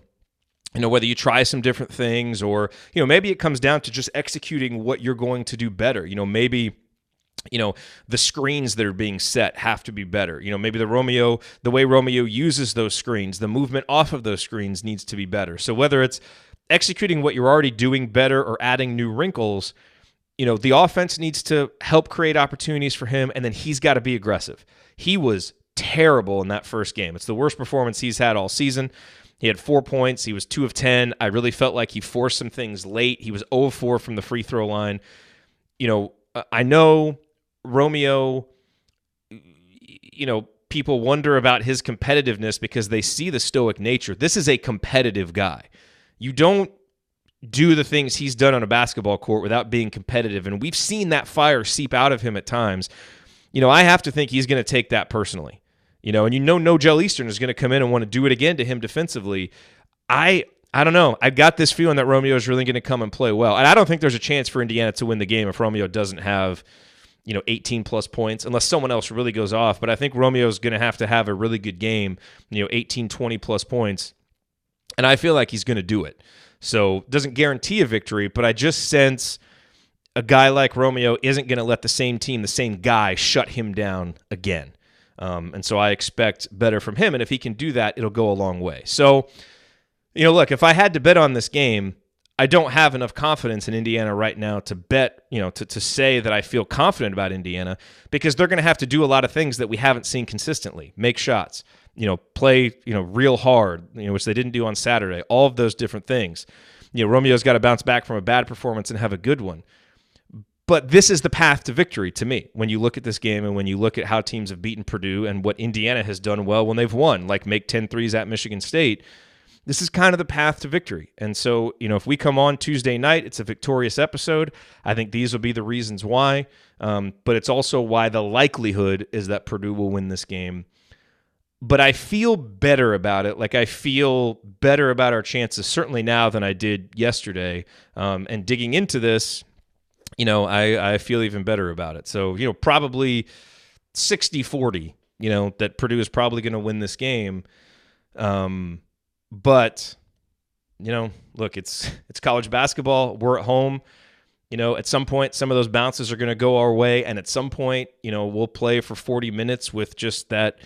Whether you try some different things or, maybe it comes down to just executing what you're going to do better. Maybe the screens that are being set have to be better. Maybe the way Romeo uses those screens, the movement off of those screens needs to be better. So whether it's executing what you're already doing better or adding new wrinkles, the offense needs to help create opportunities for him, and then he's got to be aggressive. He was terrible in that first game. It's the worst performance he's had all season. He had 4 points. He was 2 of 10. I really felt like he forced some things late. He was 0 of 4 from the free throw line. I know Romeo people wonder about his competitiveness because they see the stoic nature. This is a competitive guy. You don't do the things he's done on a basketball court without being competitive, and we've seen that fire seep out of him at times. I have to think he's going to take that personally. And no Joe Eastern is going to come in and want to do it again to him defensively. I don't know. I've got this feeling that Romeo is really going to come and play well. And I don't think there's a chance for Indiana to win the game if Romeo doesn't have 18-plus points, unless someone else really goes off. But I think Romeo's going to have a really good game, 18, 20-plus points. And I feel like he's going to do it. So doesn't guarantee a victory, but I just sense a guy like Romeo isn't going to let the same team, the same guy, shut him down again. And so I expect better from him. And if he can do that, it'll go a long way. So, look, if I had to bet on this game, I don't have enough confidence in Indiana right now to bet, to say that I feel confident about Indiana, because they're going to have to do a lot of things that we haven't seen consistently. Make shots, play, real hard, which they didn't do on Saturday. All of those different things. Romeo's got to bounce back from a bad performance and have a good one. But this is the path to victory to me when you look at this game and when you look at how teams have beaten Purdue and what Indiana has done well when they've won, like make 10 threes at Michigan State. This is kind of the path to victory. And so, if we come on Tuesday night, it's a victorious episode. I think these will be the reasons why. But it's also why the likelihood is that Purdue will win this game. But I feel better about it. Like, I feel better about our chances, certainly now than I did yesterday. And digging into this, I feel even better about it. So, probably 60-40, that Purdue is probably going to win this game. But, look, it's college basketball. We're at home. At some point, some of those bounces are going to go our way. And at some point, we'll play for 40 minutes with just that,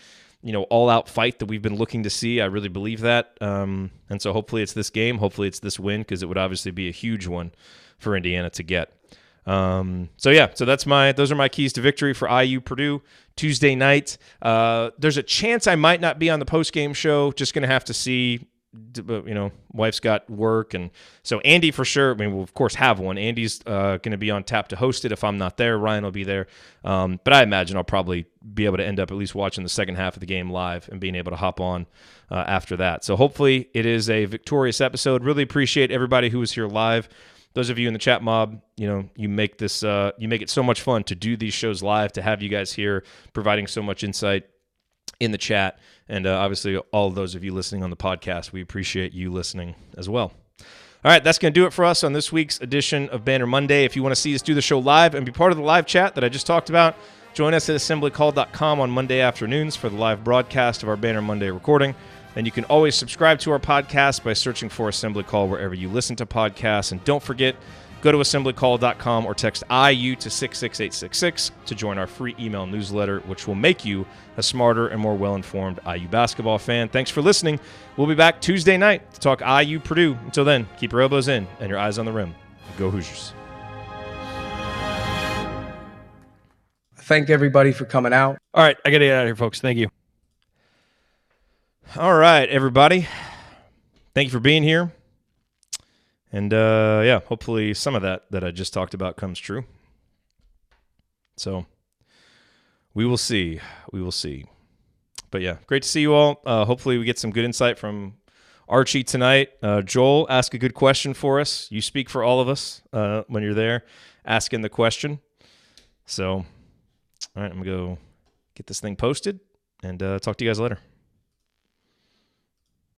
all-out fight that we've been looking to see. I really believe that. And so hopefully it's this game. Hopefully it's this win, because it would obviously be a huge one for Indiana to get. So those are my keys to victory for IU-Purdue Tuesday night. There's a chance I might not be on the post-game show. Just going to have to see. Wife's got work, and so Andy for sure. I mean, we'll of course have one. Andy's going to be on tap to host it if I'm not there. Ryan will be there, but I imagine I'll probably be able to end up at least watching the second half of the game live and being able to hop on after that. So hopefully it is a victorious episode. Really appreciate everybody who was here live. Those of you in the chat mob, you make this, you make it so much fun to do these shows live, to have you guys here providing so much insight in the chat. And obviously all of those of you listening on the podcast, we appreciate you listening as well. All right, that's going to do it for us on this week's edition of Banner Monday. If you want to see us do the show live and be part of the live chat that I just talked about, join us at assemblycall.com on Monday afternoons for the live broadcast of our Banner Monday recording. And you can always subscribe to our podcast by searching for Assembly Call wherever you listen to podcasts. And don't forget, go to assemblycall.com or text IU to 66866 to join our free email newsletter, which will make you a smarter and more well-informed IU basketball fan. Thanks for listening. We'll be back Tuesday night to talk IU-Purdue. Until then, keep your elbows in and your eyes on the rim. Go Hoosiers. Thank everybody for coming out. All right, I got to get out of here, folks. Thank you. All right, everybody. Thank you for being here. And, hopefully some of that I just talked about comes true. So we will see. We will see. But, yeah, great to see you all. Hopefully we get some good insight from Archie tonight. Joel, ask a good question for us. You speak for all of us when you're there asking the question. So, all right, I'm going to go get this thing posted and talk to you guys later.